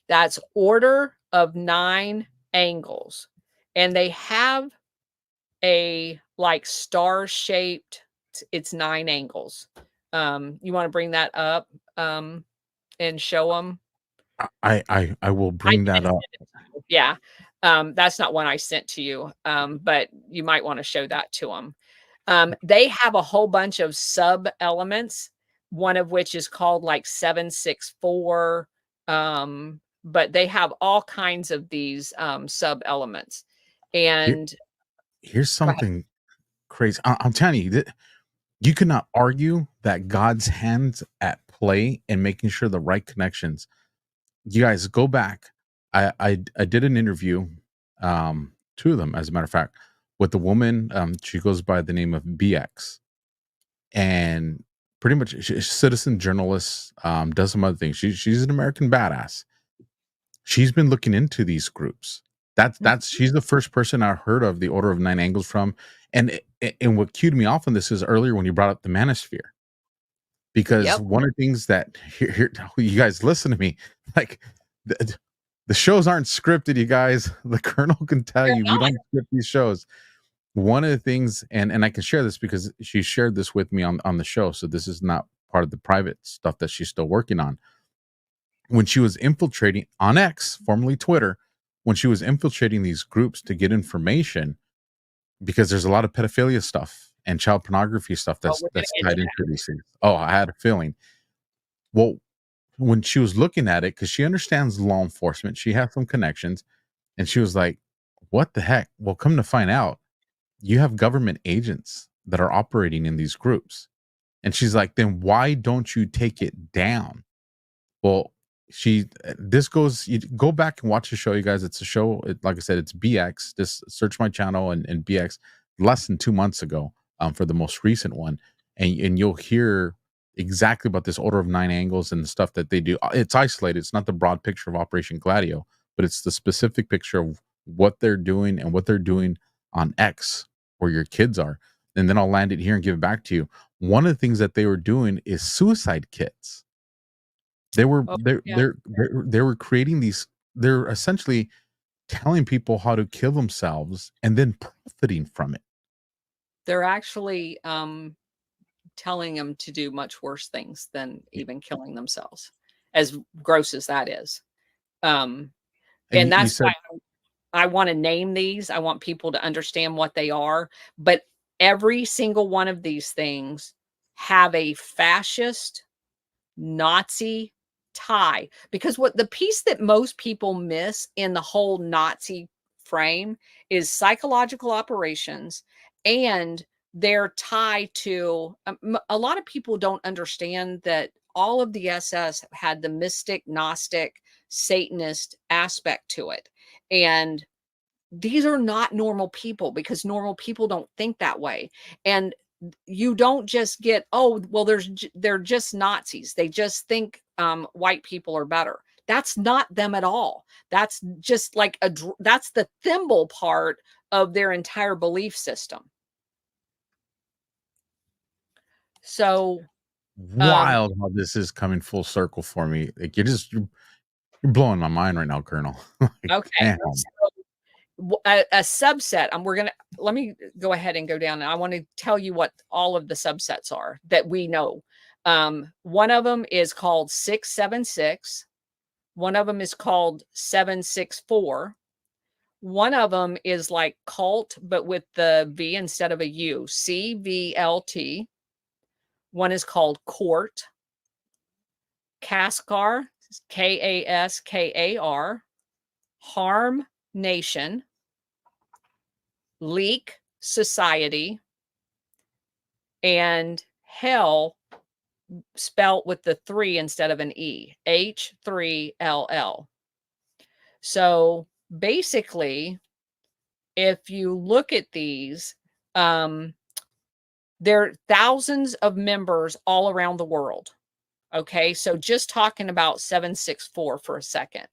That's Order of 9 Angles. And they have a like star-shaped, it's 9 angles. You want to bring that up and show them? I will bring that up. Yeah. That's not one I sent to you, but you might want to show that to them. They have a whole bunch of sub elements, one of which is called like 764. But they have all kinds of these sub elements. And here's something crazy. I'm telling you that you cannot argue that God's hands at play in making sure the right connections. You guys go back. I did an interview, 2 of them, as a matter of fact, with the woman. She goes by the name of BX, and pretty much she's a citizen journalist, does some other things. She's an American badass. She's been looking into these groups. She's the first person I heard of the Order of 9 Angles from. And what cued me off on this is earlier when you brought up the manosphere. Because one of the things that here, you guys listen to me, like the shows aren't scripted, you guys. The Colonel can tell you we don't script these shows. One of the things, and I can share this because she shared this with me on the show, so this is not part of the private stuff that she's still working on. When she was infiltrating on X, formerly Twitter, when she was infiltrating these groups to get information, because there's a lot of pedophilia stuff and child pornography stuff that's tied into these things. Oh, I had a feeling. Well, when she was looking at it, because she understands law enforcement, she has some connections, and she was like, what the heck? Well, come to find out, you have government agents that are operating in these groups. And she's like, then why don't you take it down? Well, you go back and watch the show, you guys. It's a show, like I said, it's BX. Just search my channel and BX less than 2 months ago for the most recent one, and you'll hear exactly about this Order of 9 Angles and the stuff that they do. It's isolated. It's not the broad picture of Operation Gladio, but it's the specific picture of what they're doing and what they're doing on X, where your kids are. And then I'll land it here and give it back to you. One of the things that they were doing is suicide kits. They were they were creating these. They're essentially telling people how to kill themselves and then profiting from it. They're actually telling them to do much worse things than even killing themselves, as gross as that is. And that's why I want to name these. I want people to understand what they are. But every single one of these things have a fascist, Nazi tie, because what the piece that most people miss in the whole Nazi frame is psychological operations, and their tie to a lot of people don't understand that all of the SS had the mystic, Gnostic, Satanist aspect to it. And these are not normal people, because normal people don't think that way. And you don't just get, oh, well, they're just Nazis. They just think white people are better. That's not them at all. That's just like that's the thimble part of their entire belief system. So wild how this is coming full circle for me. Like You're blowing my mind right now, Colonel. Okay. Damn. So, a subset, let me go ahead and go down, and I want to tell you what all of the subsets are that we know. One of them is called 676. One of them is called 764. One of them is like cult, but with the V instead of a U, CVLT. One is called court, Kaskar, KASKAR, harm nation, leak society, and hell spelt with the 3 instead of an E, H3LL. So basically, if you look at these, there are thousands of members all around the world. Okay, so just talking about 764 for a second.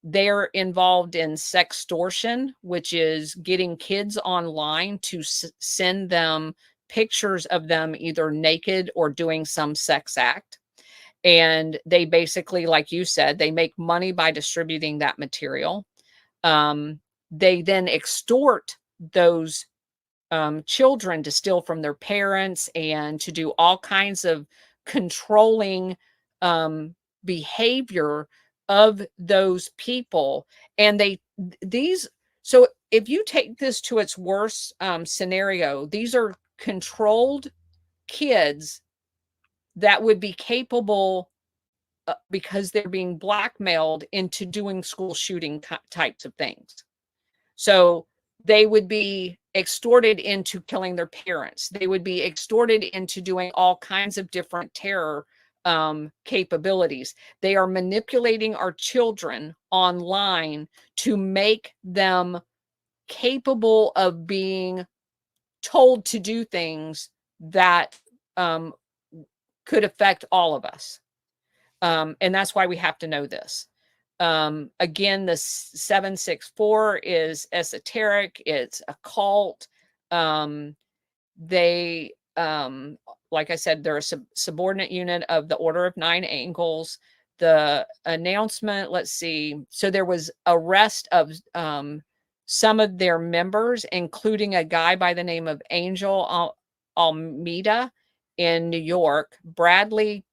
They're involved in sextortion, which is getting kids online to send them pictures of them either naked or doing some sex act. And they basically, like you said, they make money by distributing that material. They then extort those children to steal from their parents and to do all kinds of controlling behavior of those people. And so if you take this to its worst scenario, these are controlled kids that would be capable because they're being blackmailed into doing school shooting types of things. So they would be extorted into killing their parents. They would be extorted into doing all kinds of different terror capabilities. They are manipulating our children online to make them capable of being told to do things that could affect all of us. And that's why we have to know this. Again, the 764 is esoteric. It's occult. They, like I said, they're a subordinate unit of the Order of Nine Angles. The announcement, let's see. So there was arrest of some of their members, including a guy by the name of Angel Almeida in New York, Bradley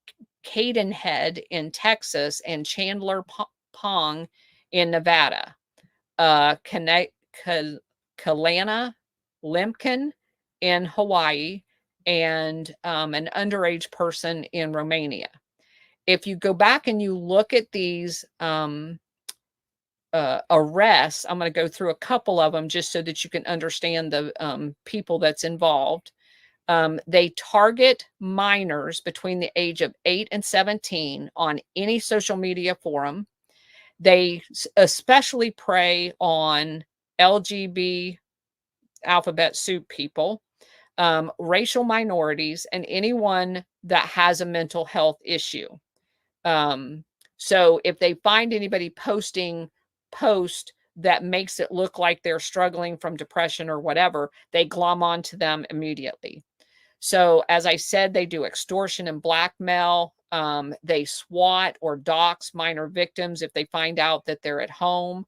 Cadenhead in Texas, and Chandler Pong in Nevada, Kalana Lemkin in Hawaii, and an underage person in Romania. If you go back and you look at these arrests, I'm going to go through a couple of them just so that you can understand the people that's involved. They target minors between the age of 8 and 17 on any social media forum. They especially prey on LGBT alphabet soup people, racial minorities, and anyone that has a mental health issue. So if they find anybody posting post that makes it look like they're struggling from depression or whatever, they glom onto them immediately. So as I said, they do extortion and blackmail. They SWAT or dox minor victims if they find out that they're at home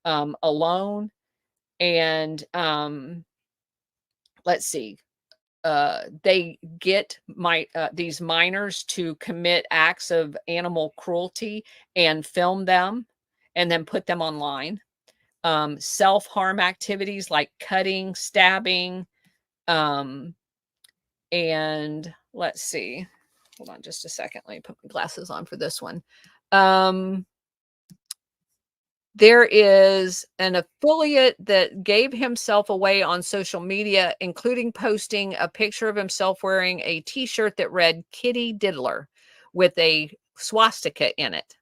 alone. And let's see. They get these minors to commit acts of animal cruelty and film them and then put them online. Self-harm activities like cutting, stabbing, and let's see. Hold on just a second. Let me put my glasses on for this one. There is an affiliate that gave himself away on social media, including posting a picture of himself wearing a t-shirt that read Kitty Diddler with a swastika in it.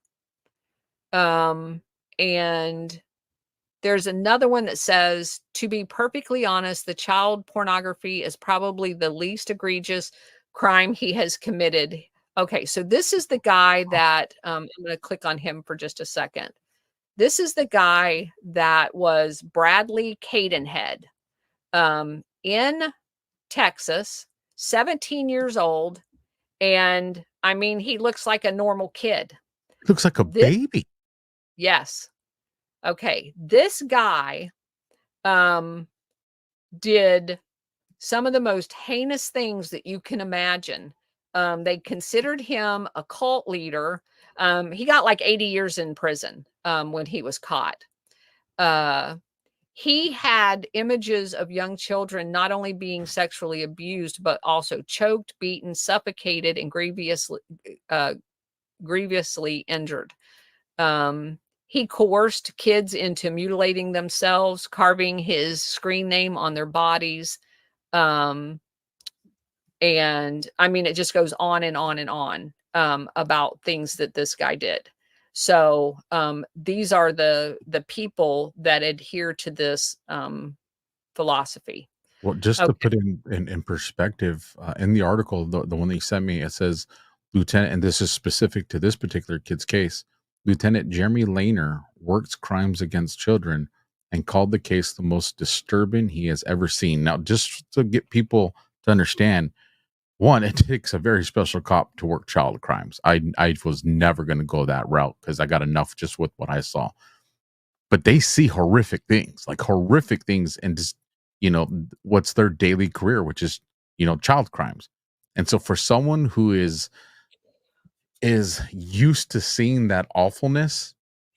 And there's another one that says, to be perfectly honest, the child pornography is probably the least egregious crime he has committed. Okay, so this is the guy that I'm going to click on him for just a second. This is the guy that was Bradley Cadenhead in Texas, 17 years old. And I mean, he looks like a normal kid. Looks like a baby. Yes. Okay. This guy did some of the most heinous things that you can imagine. They considered him a cult leader. He got like 80 years in prison when he was caught. He had images of young children not only being sexually abused, but also choked, beaten, suffocated, and grievously injured. He coerced kids into mutilating themselves, carving his screen name on their bodies. And I mean, it just goes on and on and on about things that this guy did. So these are the people that adhere to this philosophy. Well, just to put in perspective, in the article, the one that you sent me, it says Lieutenant, and this is specific to this particular kid's case, Lieutenant Jeremy Lehner works crimes against children and called the case the most disturbing he has ever seen. Now, just to get people to understand, one, it takes a very special cop to work child crimes. I was never going to go that route because I got enough just with what I saw. But they see horrific things, and just, what's their daily career, which is, child crimes. And so for someone who is used to seeing that awfulness,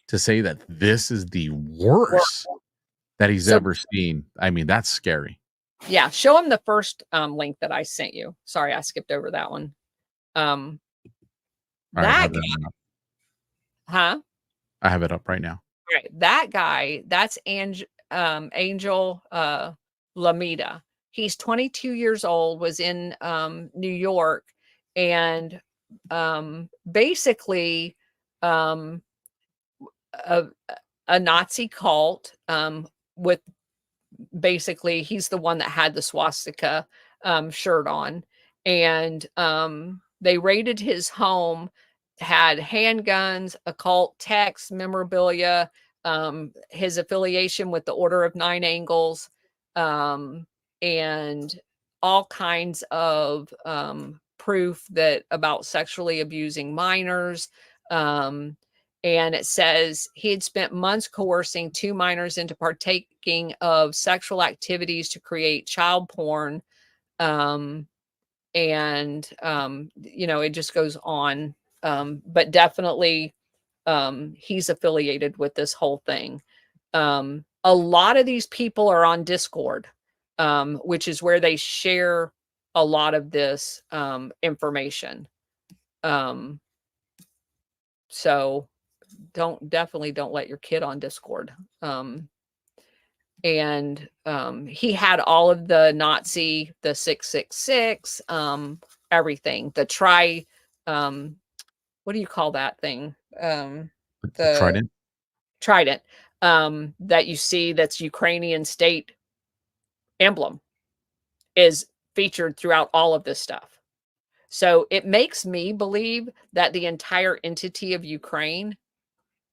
to say that this is the worst that he's ever seen, I mean, that's scary. Yeah, show him the first link that I sent you. Sorry, I skipped over that one. That guy, huh? I have it up right now. Right, that guy, that's Angel Lameda. He's 22 years old, was in New York, and basically a Nazi cult with basically he's the one that had the swastika shirt on, and they raided his home, had handguns, occult texts, memorabilia, his affiliation with the Order of Nine Angles, and all kinds of proof that about sexually abusing minors. And it says he had spent months coercing 2 minors into partaking of sexual activities to create child porn. It just goes on. But definitely he's affiliated with this whole thing. A lot of these people are on Discord, which is where they share a lot of this information. So definitely don't let your kid on Discord. And he had all of the Nazi, the 666, everything, the what do you call that thing? The trident that you see, that's Ukrainian state emblem, is featured throughout all of this stuff. So it makes me believe that the entire entity of Ukraine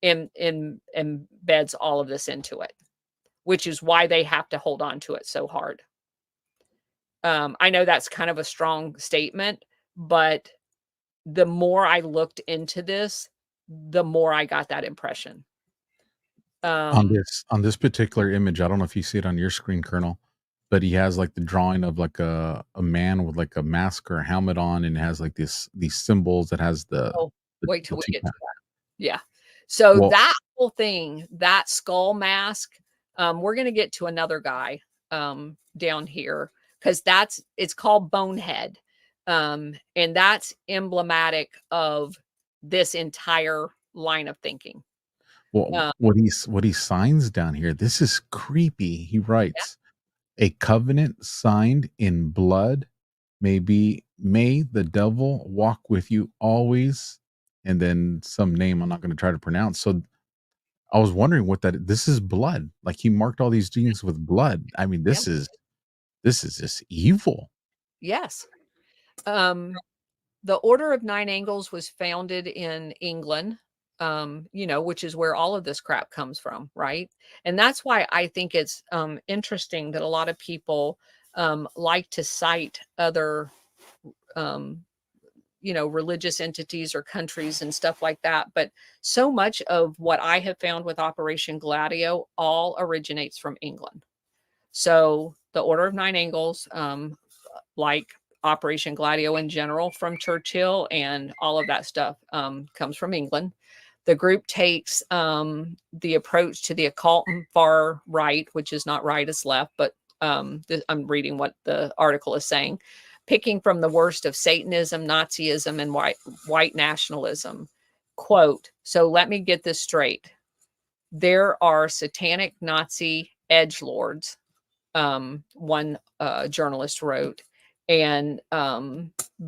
embeds all of this into it, which is why they have to hold on to it so hard. I know that's kind of a strong statement, but the more I looked into this, the more I got that impression. On this particular image, I don't know if you see it on your screen, Colonel, but he has like the drawing of like a man with like a mask or a helmet on, and it has like these symbols that has wait till we get to that. Yeah. So that whole thing, that skull mask, we're going to get to another guy down here, because it's called Bonehead. And that's emblematic of this entire line of thinking. Well, what he signs down here, this is creepy. He writes, a covenant signed in blood, may the devil walk with you always, and then some name I'm not going to try to pronounce. So I was wondering this is blood. Like, he marked all these things with blood. I mean, this is just evil. Yes. The Order of Nine Angles was founded in England, which is where all of this crap comes from, right? And that's why I think it's interesting that a lot of people like to cite other religious entities or countries and stuff like that. But so much of what I have found with Operation Gladio all originates from England. So the Order of Nine Angles, like Operation Gladio in general from Churchill and all of that stuff, comes from England. The group takes the approach to the occult and far right, which is not right, it's left, but I'm reading what the article is saying, picking from the worst of Satanism, Nazism, and white nationalism. Quote, so let me get this straight. There are satanic Nazi edgelords, one journalist wrote, and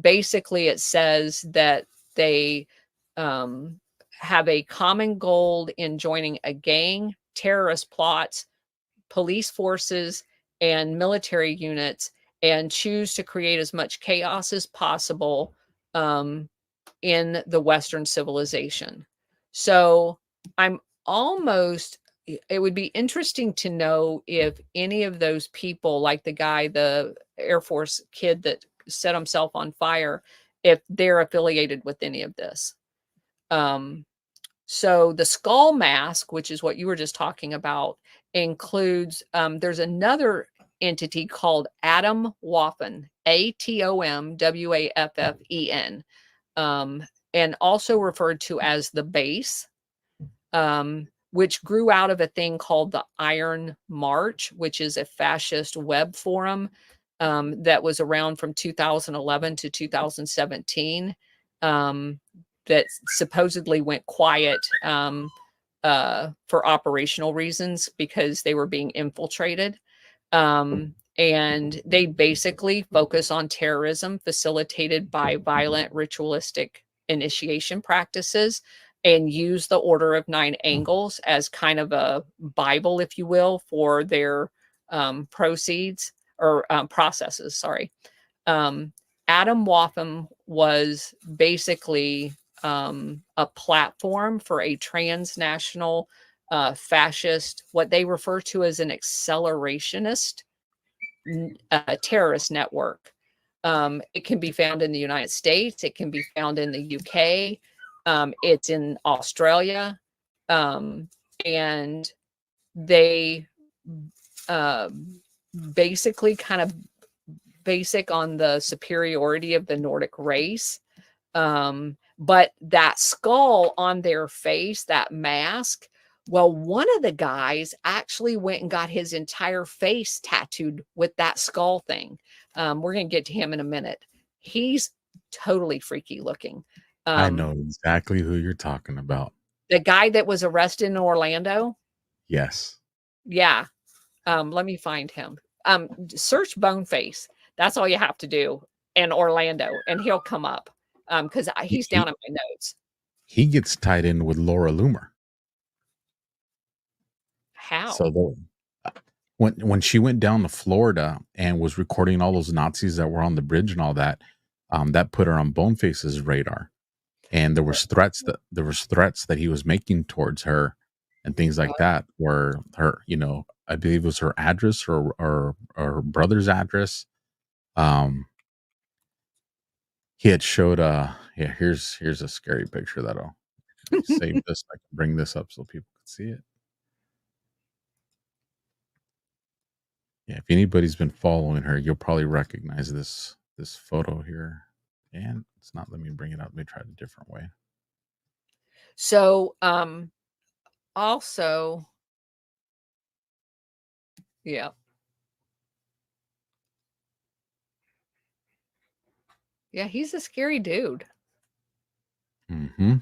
basically it says that they have a common goal in joining a gang, terrorist plots, police forces, and military units, and choose to create as much chaos as possible in the Western civilization. So I'm almost, it would be interesting to know if any of those people, like the guy, the Air Force kid that set himself on fire, if they're affiliated with any of this. So the skull mask, which is what you were just talking about, includes, there's another entity called Atomwaffen, Atomwaffen, and also referred to as the base, which grew out of a thing called the Iron March, which is a fascist web forum that was around from 2011 to 2017. That supposedly went quiet for operational reasons because they were being infiltrated. And they basically focus on terrorism facilitated by violent ritualistic initiation practices, and use the Order of Nine Angles as kind of a Bible, if you will, for their proceeds or processes. Sorry. Atomwaffen was basically a platform for a transnational fascist, what they refer to as an accelerationist terrorist network. It can be found in the United States. It can be found in the UK. It's in Australia. And they basically kind of basic on the superiority of the Nordic race. But that skull on their face, that mask, well, one of the guys actually went and got his entire face tattooed with that skull thing. We're going to get to him in a minute. He's totally freaky looking. I know exactly who you're talking about. The guy that was arrested in Orlando? Yes. Yeah. Let me find him. Search Boneface. That's all you have to do in Orlando, and he'll come up. Because he's down in my notes. He gets tied in with Laura Loomer. How? So when she went down to Florida and was recording all those Nazis that were on the bridge and all that, that put her on Boneface's radar. And there was threats that he was making towards her and things like that, where her, I believe it was her address or her brother's address. He had showed here's a scary picture that'll save this. I can bring this up so people can see it. Yeah, if anybody's been following her, you'll probably recognize this photo here. And it's not letting me bring it up. Let me try it a different way. So also, yeah. Yeah, he's a scary dude. Mm-hmm.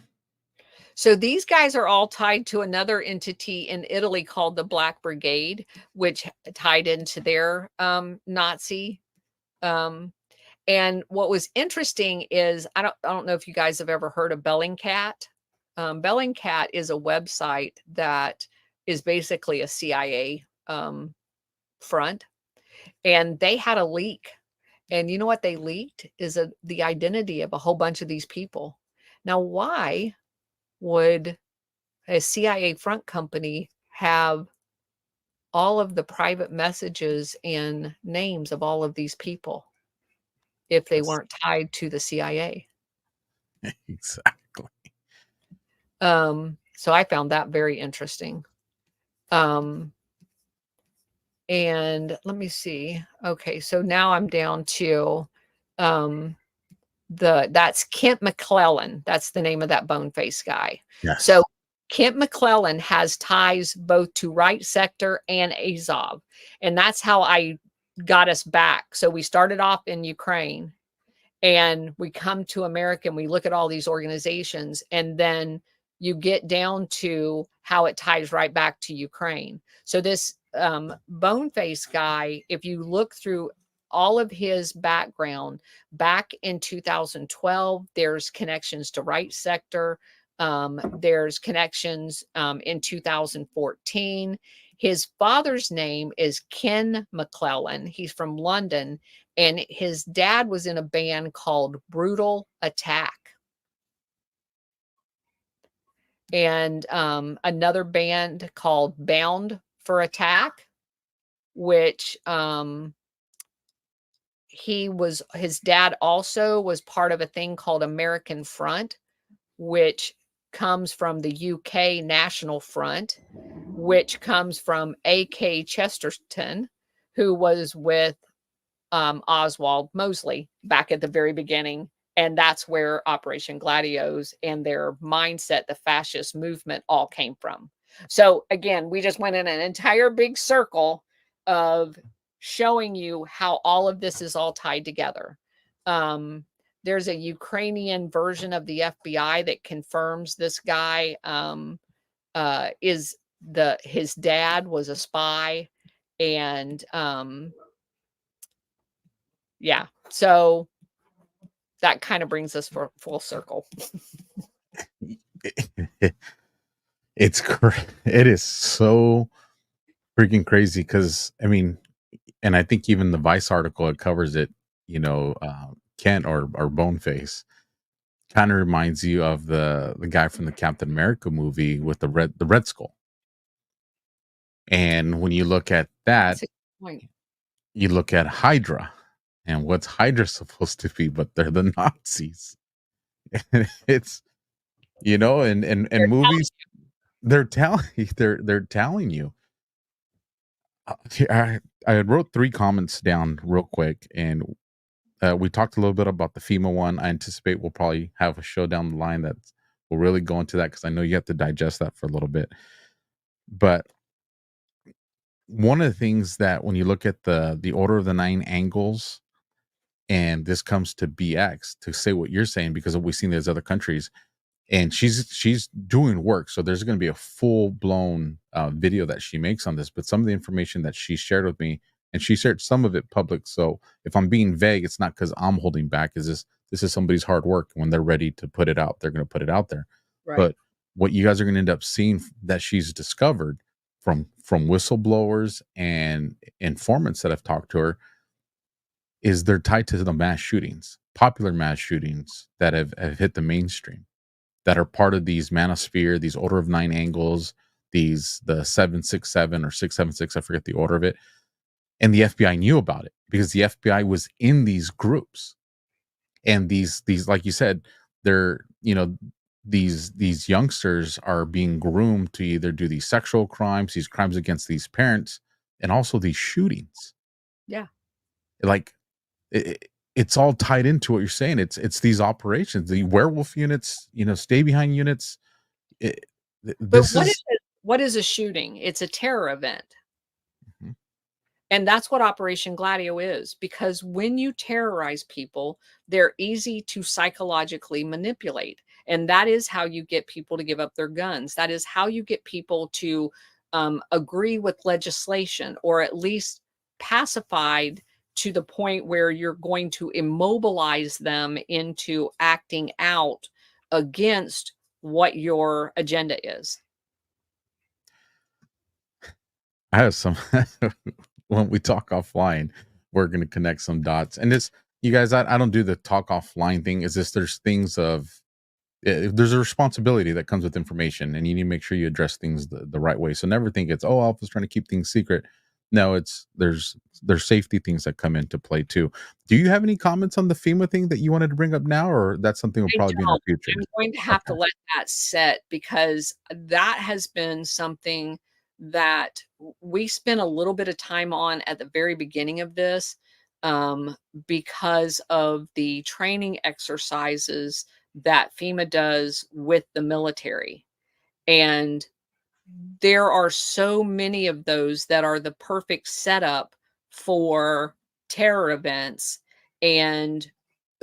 So these guys are all tied to another entity in Italy called the Black Brigade, which tied into their Nazi. And what was interesting is I don't know if you guys have ever heard of Bellingcat. Bellingcat is a website that is basically a CIA front, and they had a leak. And you know what they leaked is the identity of a whole bunch of these people. Now, why would a CIA front company have all of the private messages and names of all of these people if they weren't tied to the CIA? Exactly. So I found that very interesting. And let me see. Okay, so now I'm down to that's Kent McClellan. That's the name of that bone face guy. Yes. So Kent McClellan has ties both to Right Sector and Azov. And that's how I got us back. So we started off in Ukraine and we come to America and we look at all these organizations, and then you get down to how it ties right back to Ukraine. So this Boneface guy, if you look through all of his background back in 2012, there's connections to Right Sector. There's connections in 2014. His father's name is Ken McClellan. He's from London, and his dad was in a band called Brutal Attack. And another band called Bound for Attack, which his dad also was part of a thing called American Front, which comes from the UK National Front, which comes from A.K. Chesterton, who was with Oswald Mosley back at the very beginning. And that's where Operation Gladios and their mindset, the fascist movement, all came from. So again, we just went in an entire big circle of showing you how all of this is all tied together. There's a Ukrainian version of the FBI that confirms this guy his dad was a spy, and yeah, so that kind of brings us for full circle. It is so freaking crazy because I mean, and I think even the Vice article, it covers it. Kent or Boneface kind of reminds you of the guy from the Captain America movie with the Red Skull. And when you look at that, you look at Hydra, and what's Hydra supposed to be? But they're the Nazis. It's and movies, they're telling you. I wrote 3 comments down real quick, and we talked a little bit about the FEMA one. I anticipate we'll probably have a show down the line that will really go into that because I know you have to digest that for a little bit. But one of the things that when you look at the Order of the 9 Angles, and this comes to BX to say what you're saying because of we've seen these other countries, and she's doing work, so there's going to be a full-blown video that she makes on this. But some of the information that she shared with me, and she shared some of it public, so if I'm being vague, it's not because I'm holding back. This is somebody's hard work. When they're ready to put it out, they're going to put it out there. Right. But what you guys are going to end up seeing that she's discovered from whistleblowers and informants that have talked to her is they're tied to the mass shootings, popular mass shootings that have hit the mainstream, that are part of these manosphere, these Order of 9 Angles, the 767 or 676, I forget the order of it. And the FBI knew about it because the FBI was in these groups. And these like you said, they're, these youngsters are being groomed to either do these sexual crimes, these crimes against these parents, and also these shootings. Yeah. Like it's all tied into what you're saying. It's these operations, the werewolf units, stay behind units. What is a shooting? It's a terror event. Mm-hmm. And that's what Operation Gladio is, because when you terrorize people, they're easy to psychologically manipulate. And that is how you get people to give up their guns. That is how you get people to agree with legislation, or at least pacified to the point where you're going to immobilize them into acting out against what your agenda is. I have some, when we talk offline, we're going to connect some dots. And this, you guys, I don't do the talk offline thing. Is this, there's things of, there's a responsibility that comes with information, and you need to make sure you address things the right way. So never think it's, Alpha's trying to keep things secret. No, there's safety things that come into play too. Do you have any comments on the FEMA thing that you wanted to bring up now, or that's something will I probably be in our don't. future? I'm going to have to Okay. let that set because that has been something that we spent a little bit of time on at the very beginning of this, um, because of the training exercises that FEMA does with the military. And there are so many of those that are the perfect setup for terror events. And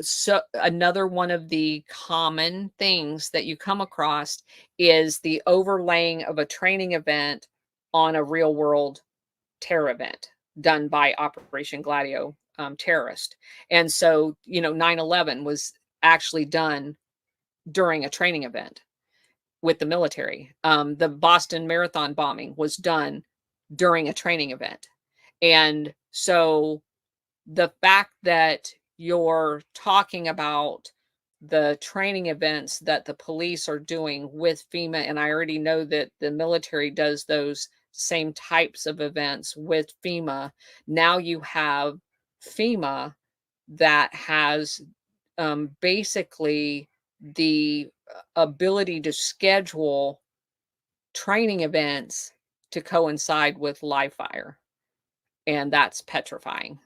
so another one of the common things that you come across is the overlaying of a training event on a real world terror event done by Operation Gladio terrorist. And so, 9/11 was actually done during a training event with the military. The Boston Marathon bombing was done during a training event. And so the fact that you're talking about the training events that the police are doing with FEMA, and I already know that the military does those same types of events with FEMA. Now you have FEMA that has basically the ability to schedule training events to coincide with live fire. And that's petrifying.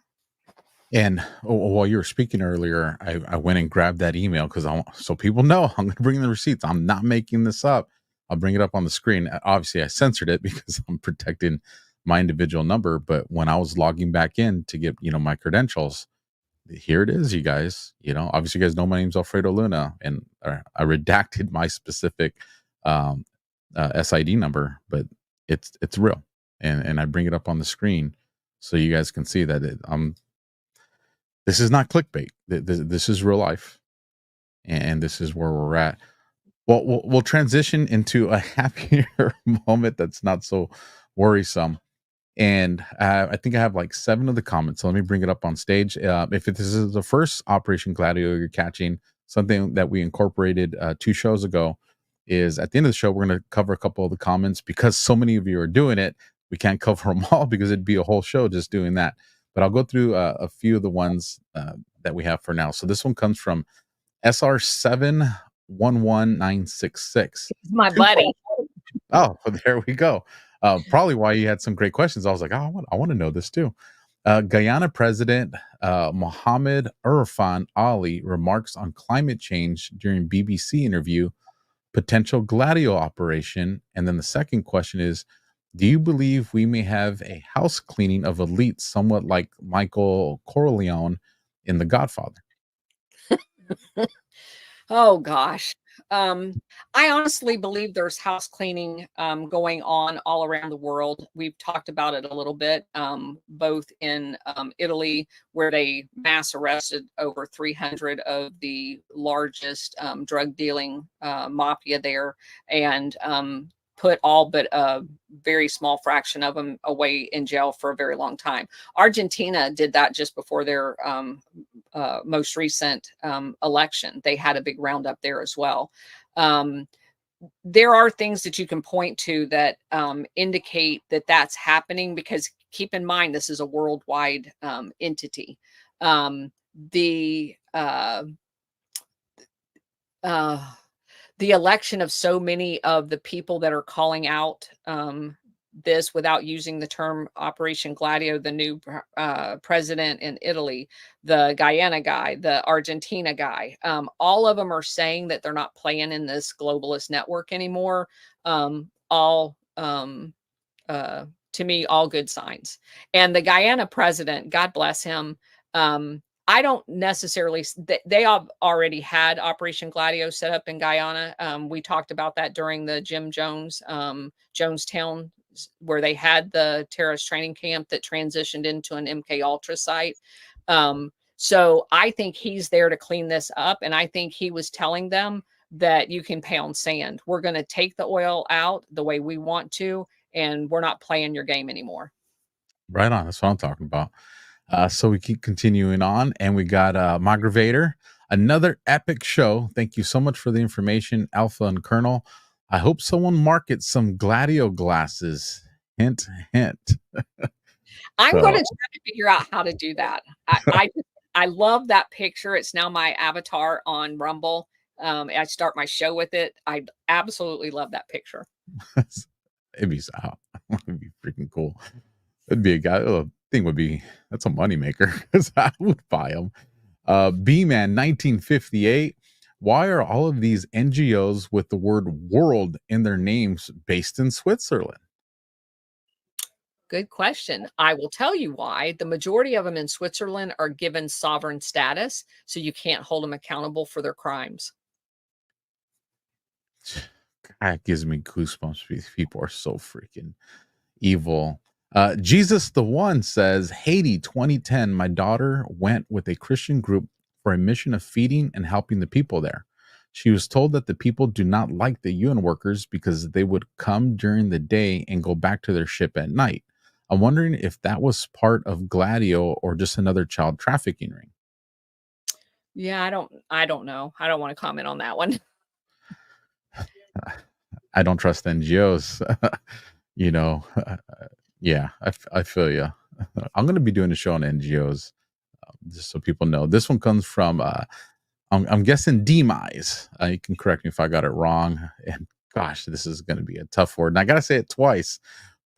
And while you were speaking earlier, I went and grabbed that email because so people know I'm going to bring the receipts. I'm not making this up. I'll bring it up on the screen. Obviously, I censored it because I'm protecting my individual number. But when I was logging back in to get my credentials, here it is, you guys. Obviously, you guys know my name's Alfredo Luna, and I redacted my specific SID number, but it's real, and I bring it up on the screen so you guys can see that this is not clickbait. This is real life, and this is where we're at. Well, we'll transition into a happier moment that's not so worrisome. And I think I have like 7 of the comments. So let me bring it up on stage. If this is the first Operation Gladio you're catching, something that we incorporated 2 shows ago is at the end of the show, we're going to cover a couple of the comments because so many of you are doing it. We can't cover them all because it'd be a whole show just doing that. But I'll go through a few of the ones that we have for now. So this one comes from SR711966. My buddy. Oh, well, there we go. Probably why you had some great questions. I was like, oh, I want to know this too. Guyana President Mohammed Irfan Ali remarks on climate change during BBC interview, potential Gladio operation. And then the second question is, do you believe we may have a house cleaning of elites, somewhat like Michael Corleone in The Godfather? Oh gosh. I honestly believe there's house cleaning going on all around the world. We've talked about it a little bit, both in Italy, where they mass arrested over 300 of the largest drug dealing mafia there, and put all but a very small fraction of them away in jail for a very long time. Argentina did that just before their most recent election. They had a big roundup there as well. There are things that you can point to that indicate that that's happening, because keep in mind, this is a worldwide entity. The election of so many of the people that are calling out this without using the term Operation Gladio, the new president in Italy, the Guyana guy, the Argentina guy, all of them are saying that they're not playing in this globalist network anymore. To me, all good signs. And the Guyana president, God bless him, I don't necessarily, they have already had Operation Gladio set up in Guyana. We talked about that during the Jim Jones, Jonestown, where they had the terrorist training camp that transitioned into an MK Ultra site. So I think he's there to clean this up. And I think he was telling them that you can pound sand. We're going to take the oil out the way we want to, and we're not playing your game anymore. Right on. That's what I'm talking about. So we keep continuing on, and we got Migravator, another epic show. Thank you so much for the information, Alpha and Colonel. I hope someone markets some Gladio glasses. Hint, hint. I'm So going to try to figure out how to do that. I love that picture. It's now my avatar on Rumble. I start my show with it. I absolutely love that picture. it'd be it'd be freaking cool. It'd be a guy. Thing would be that's a moneymaker because I would buy them. B-Man 1958. Why are all of these NGOs with the word world in their names based in Switzerland? Good question. I will tell you why. The majority of them in Switzerland are given sovereign status, so you can't hold them accountable for their crimes. That gives me goosebumps. These people are so freaking evil. Jesus the One says, Haiti 2010, my daughter went with a Christian group for a mission of feeding and helping the people there. She was told that the people do not like the UN workers because they would come during the day and go back to their ship at night. I'm wondering if that was part of Gladio or just another child trafficking ring. Yeah, I don't know. I don't want to comment on that one. I don't trust NGOs. you know, yeah, I feel you. I'm going to be doing a show on NGOs, just so people know. This one comes from, I'm guessing Demise. You can correct me if I got it wrong. And gosh, this is going to be a tough word. And I got to say it twice.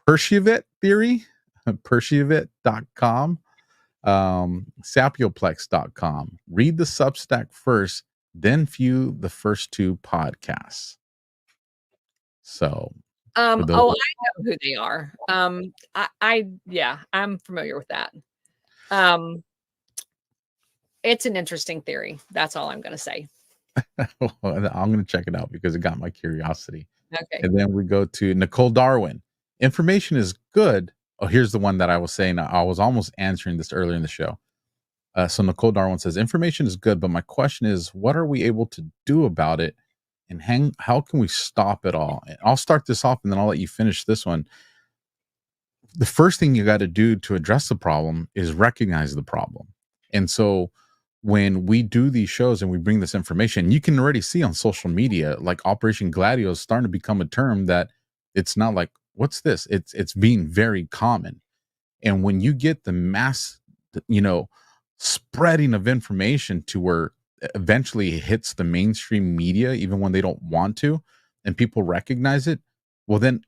Perseivit theory, perseivit.com, sapioplex.com. Read the Substack first, then view the first two podcasts. So, I know who they are. Yeah, I'm familiar with that. It's an interesting theory. That's all I'm going to say. I'm going to check it out because it got my curiosity. Okay. And then we go to Nicole Darwin. Information is good. Oh, here's the one that I was saying. I was almost answering this earlier in the show. So Nicole Darwin says, information is good, but my question is, what are we able to do about it? And how can we stop it all? And I'll start this off and then I'll let you finish this one. The first thing you got to do to address the problem is recognize the problem. And so when we do these shows and we bring this information, you can already see on social media, like Operation Gladio is starting to become a term that it's not like, what's this? It's being very common. And when you get the mass, spreading of information to where eventually it hits the mainstream media, even when they don't want to, and people recognize it, well, then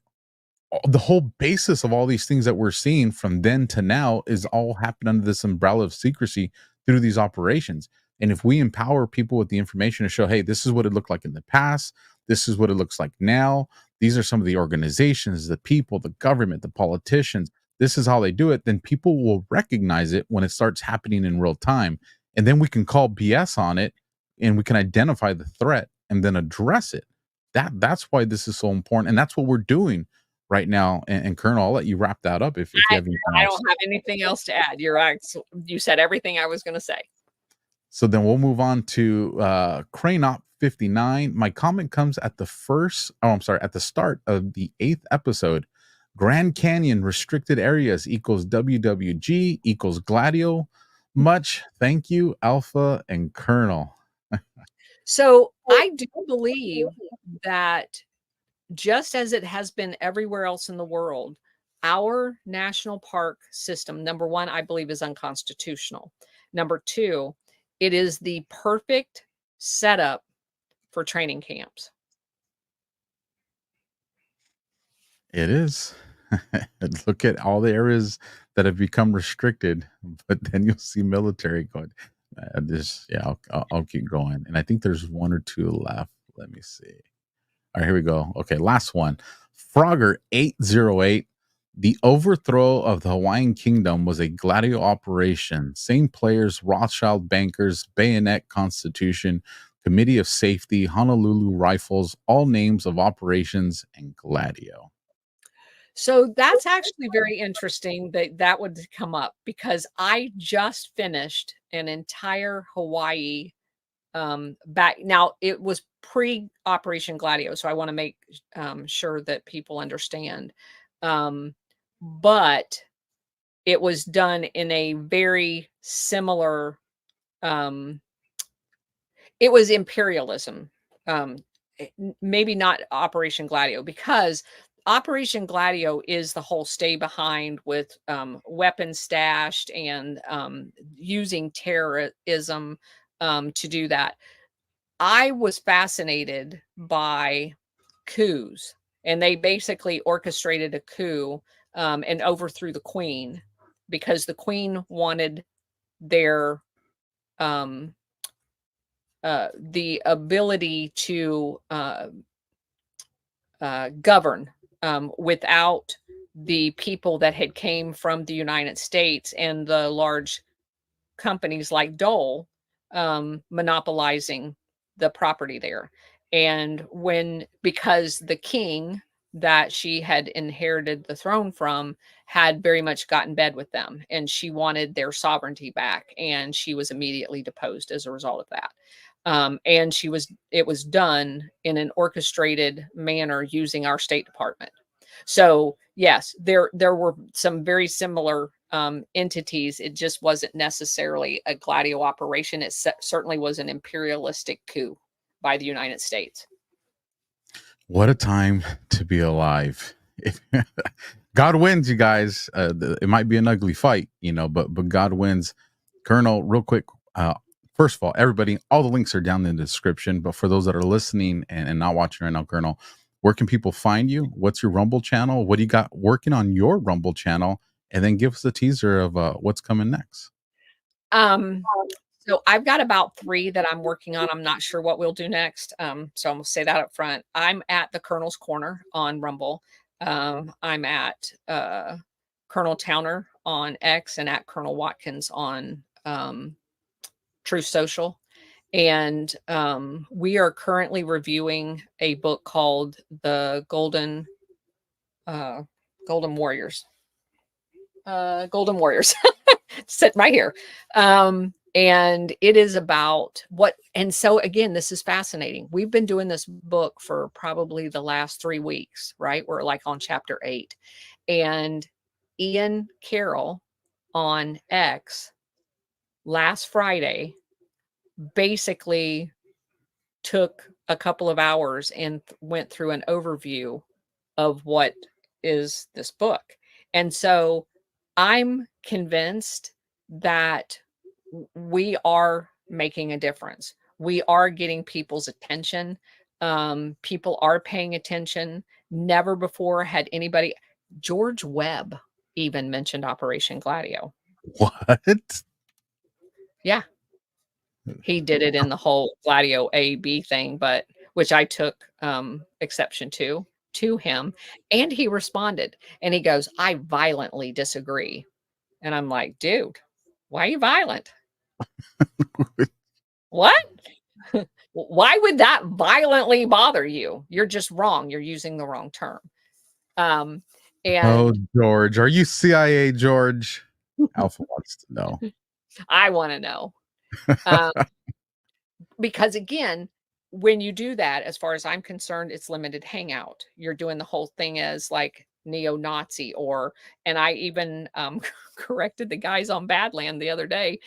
the whole basis of all these things that we're seeing from then to now is all happened under this umbrella of secrecy through these operations. And if we empower people with the information to show, hey, this is what it looked like in the past, this is what it looks like now, these are some of the organizations, the people, the government, the politicians, this is how they do it, then people will recognize it when it starts happening in real time. And then we can call BS on it and we can identify the threat and then address it. That's why this is so important. And that's what we're doing right now. And Colonel, I'll let you wrap that up if you have anything else. I don't have anything else to add. You're right. You said everything I was going to say. So then we'll move on to Cranop 59. My comment comes at the start of the 8th episode. Grand Canyon restricted areas equals WWG equals Gladio. Much thank you, Alpha and Colonel. So I do believe that just as it has been everywhere else in the world, our national park system, number one, I believe is unconstitutional. Number two, it is the perfect setup for training camps. It is. Look at all the areas that have become restricted, but then you'll see military going. I'll keep going. And I think there's one or two left. Let me see. All right, here we go. Okay, last one. Frogger 808. The overthrow of the Hawaiian Kingdom was a Gladio operation. Same players, Rothschild bankers, Bayonet Constitution, Committee of Safety, Honolulu Rifles, all names of operations, and Gladio. So that's actually very interesting that would come up because I just finished an entire Hawaii back. Now it was pre-Operation Gladio, so I want to make sure that people understand. But it was done in a very similar. It was imperialism. Maybe not Operation Gladio because Operation Gladio is the whole stay behind with weapons stashed and using terrorism to do that. I was fascinated by coups, and they basically orchestrated a coup and overthrew the queen because the queen wanted their the ability to govern without the people that had came from the United States and the large companies like Dole monopolizing the property there. And because the king that she had inherited the throne from had very much got in bed with them, and she wanted their sovereignty back, and she was immediately deposed as a result of that. And it was done in an orchestrated manner using our State Department. So yes, there were some very similar entities. It just wasn't necessarily a Gladio operation. It certainly was an imperialistic coup by the United States. What a time to be alive. God wins, you guys. It might be an ugly fight, but God wins. Colonel, real quick, first of all, everybody, all the links are down in the description. But for those that are listening and not watching right now, Colonel, where can people find you? What's your Rumble channel? What do you got working on your Rumble channel? And then give us a teaser of what's coming next. So I've got about 3 that I'm working on. I'm not sure what we'll do next. So I'm going to say that up front. I'm at the Colonel's Corner on Rumble. I'm at Colonel Towner on X and at Colonel Watkins on Truth Social. And we are currently reviewing a book called The Golden Warriors. Golden Warriors. Sitting right here. And it is about and so again, this is fascinating. We've been doing this book for probably the last 3 weeks, right? We're like on chapter 8. And Ian Carroll on X last Friday basically took a couple of hours and went through an overview of what is this book. And so I'm convinced that we are making a difference. We are getting people's attention. People are paying attention. Never before had anybody, George Webb even mentioned Operation Gladio. What? Yeah. He did it in the whole Gladio A-B thing, but which I took exception to him. And he responded and he goes, I violently disagree. And I'm like, dude, why are you violent? What? Why would that violently bother you? You're just wrong. You're using the wrong term. And oh, George, are you CIA, George? Alpha wants to know. I want to know. Because again, when you do that, as far as I'm concerned, it's limited hangout. You're doing the whole thing as like neo-Nazi and I even corrected the guys on Badland the other day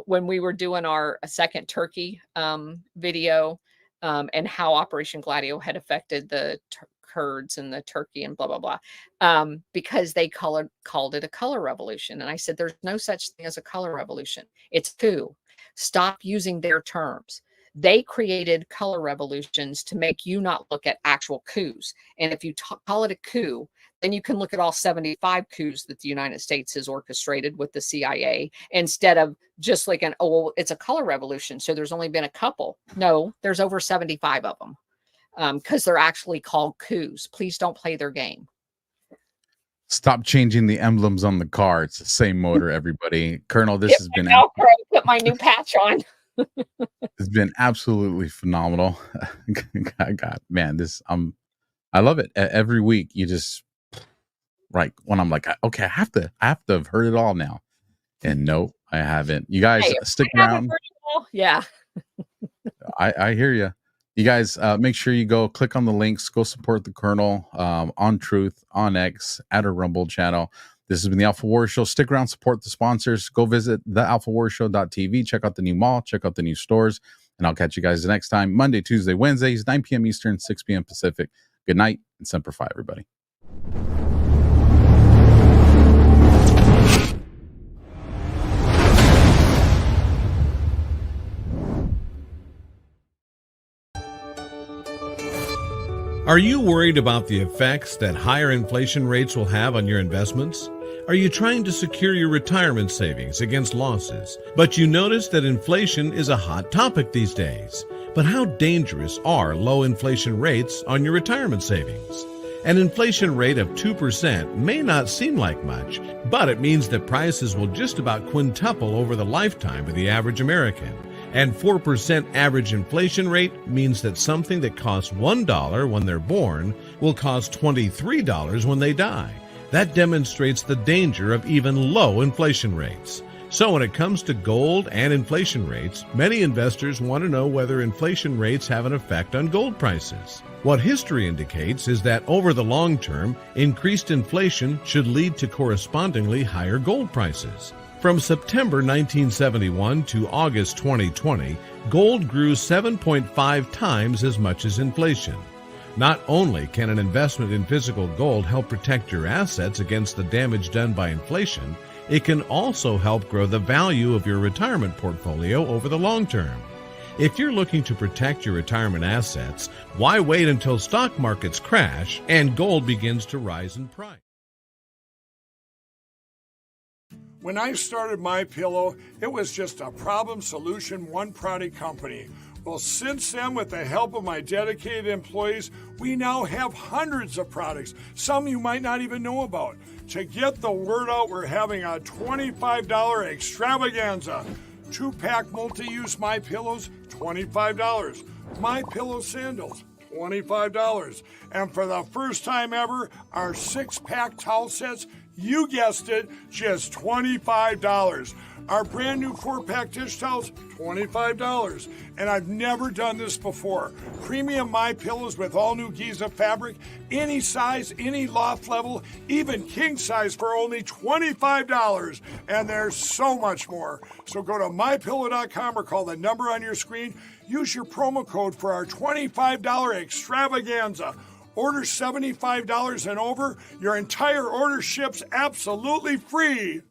when we were doing our second Turkey video and how Operation Gladio had affected the Kurds and the Turkey and blah, blah, blah, because they called it a color revolution. And I said, there's no such thing as a color revolution. It's coup. Stop using their terms. They created color revolutions to make you not look at actual coups. And if you call it a coup, then you can look at all 75 coups that the United States has orchestrated with the CIA instead of just like it's a color revolution. So there's only been a couple. No, there's over 75 of them because they're actually called coups. Please don't play their game. Stop changing the emblems on the car. It's the same motor, everybody. Colonel, this has been... Put my new patch on. It's been absolutely phenomenal. God, man, I love it. Every week you just when I'm like, okay, I have to have heard it all now. And no, I haven't. You guys stick around. Yeah. I hear you. You guys make sure you go click on the links, go support the Colonel on Truth, on X, at our Rumble channel. This has been the AlphaWarrior Show. Stick around, support the sponsors. Go visit the AlphaWarriorShow.tv. Check out the new mall. Check out the new stores. And I'll catch you guys the next time. Monday, Tuesday, Wednesdays, 9 p.m. Eastern, 6 p.m. Pacific. Good night and Semper Fi, everybody. Are you worried about the effects that higher inflation rates will have on your investments? Are you trying to secure your retirement savings against losses, but you notice that inflation is a hot topic these days? But how dangerous are low inflation rates on your retirement savings? An inflation rate of 2% may not seem like much, but it means that prices will just about quintuple over the lifetime of the average American. And 4% average inflation rate means that something that costs $1 when they're born will cost $23 when they die. That demonstrates the danger of even low inflation rates. So when it comes to gold and inflation rates, many investors want to know whether inflation rates have an effect on gold prices. What history indicates is that over the long term, increased inflation should lead to correspondingly higher gold prices. From September 1971 to August 2020, gold grew 7.5 times as much as inflation. Not only can an investment in physical gold help protect your assets against the damage done by inflation, it can also help grow the value of your retirement portfolio over the long term. If you're looking to protect your retirement assets, why wait until stock markets crash and gold begins to rise in price? When I started MyPillow, it was just a problem solution, one product company. Well, since then, with the help of my dedicated employees, we now have hundreds of products, some you might not even know about. To get the word out, we're having a $25 extravaganza. 2-pack multi-use MyPillows, $25. MyPillow sandals, $25. And for the first time ever, our 6-pack towel sets, you guessed it, just $25. Our brand new 4-pack dish towels, $25. And I've never done this before. Premium MyPillows with all new Giza fabric, any size, any loft level, even king size for only $25. And there's so much more. So go to MyPillow.com or call the number on your screen. Use your promo code for our $25 extravaganza. Order $75 and over, your entire order ships absolutely free.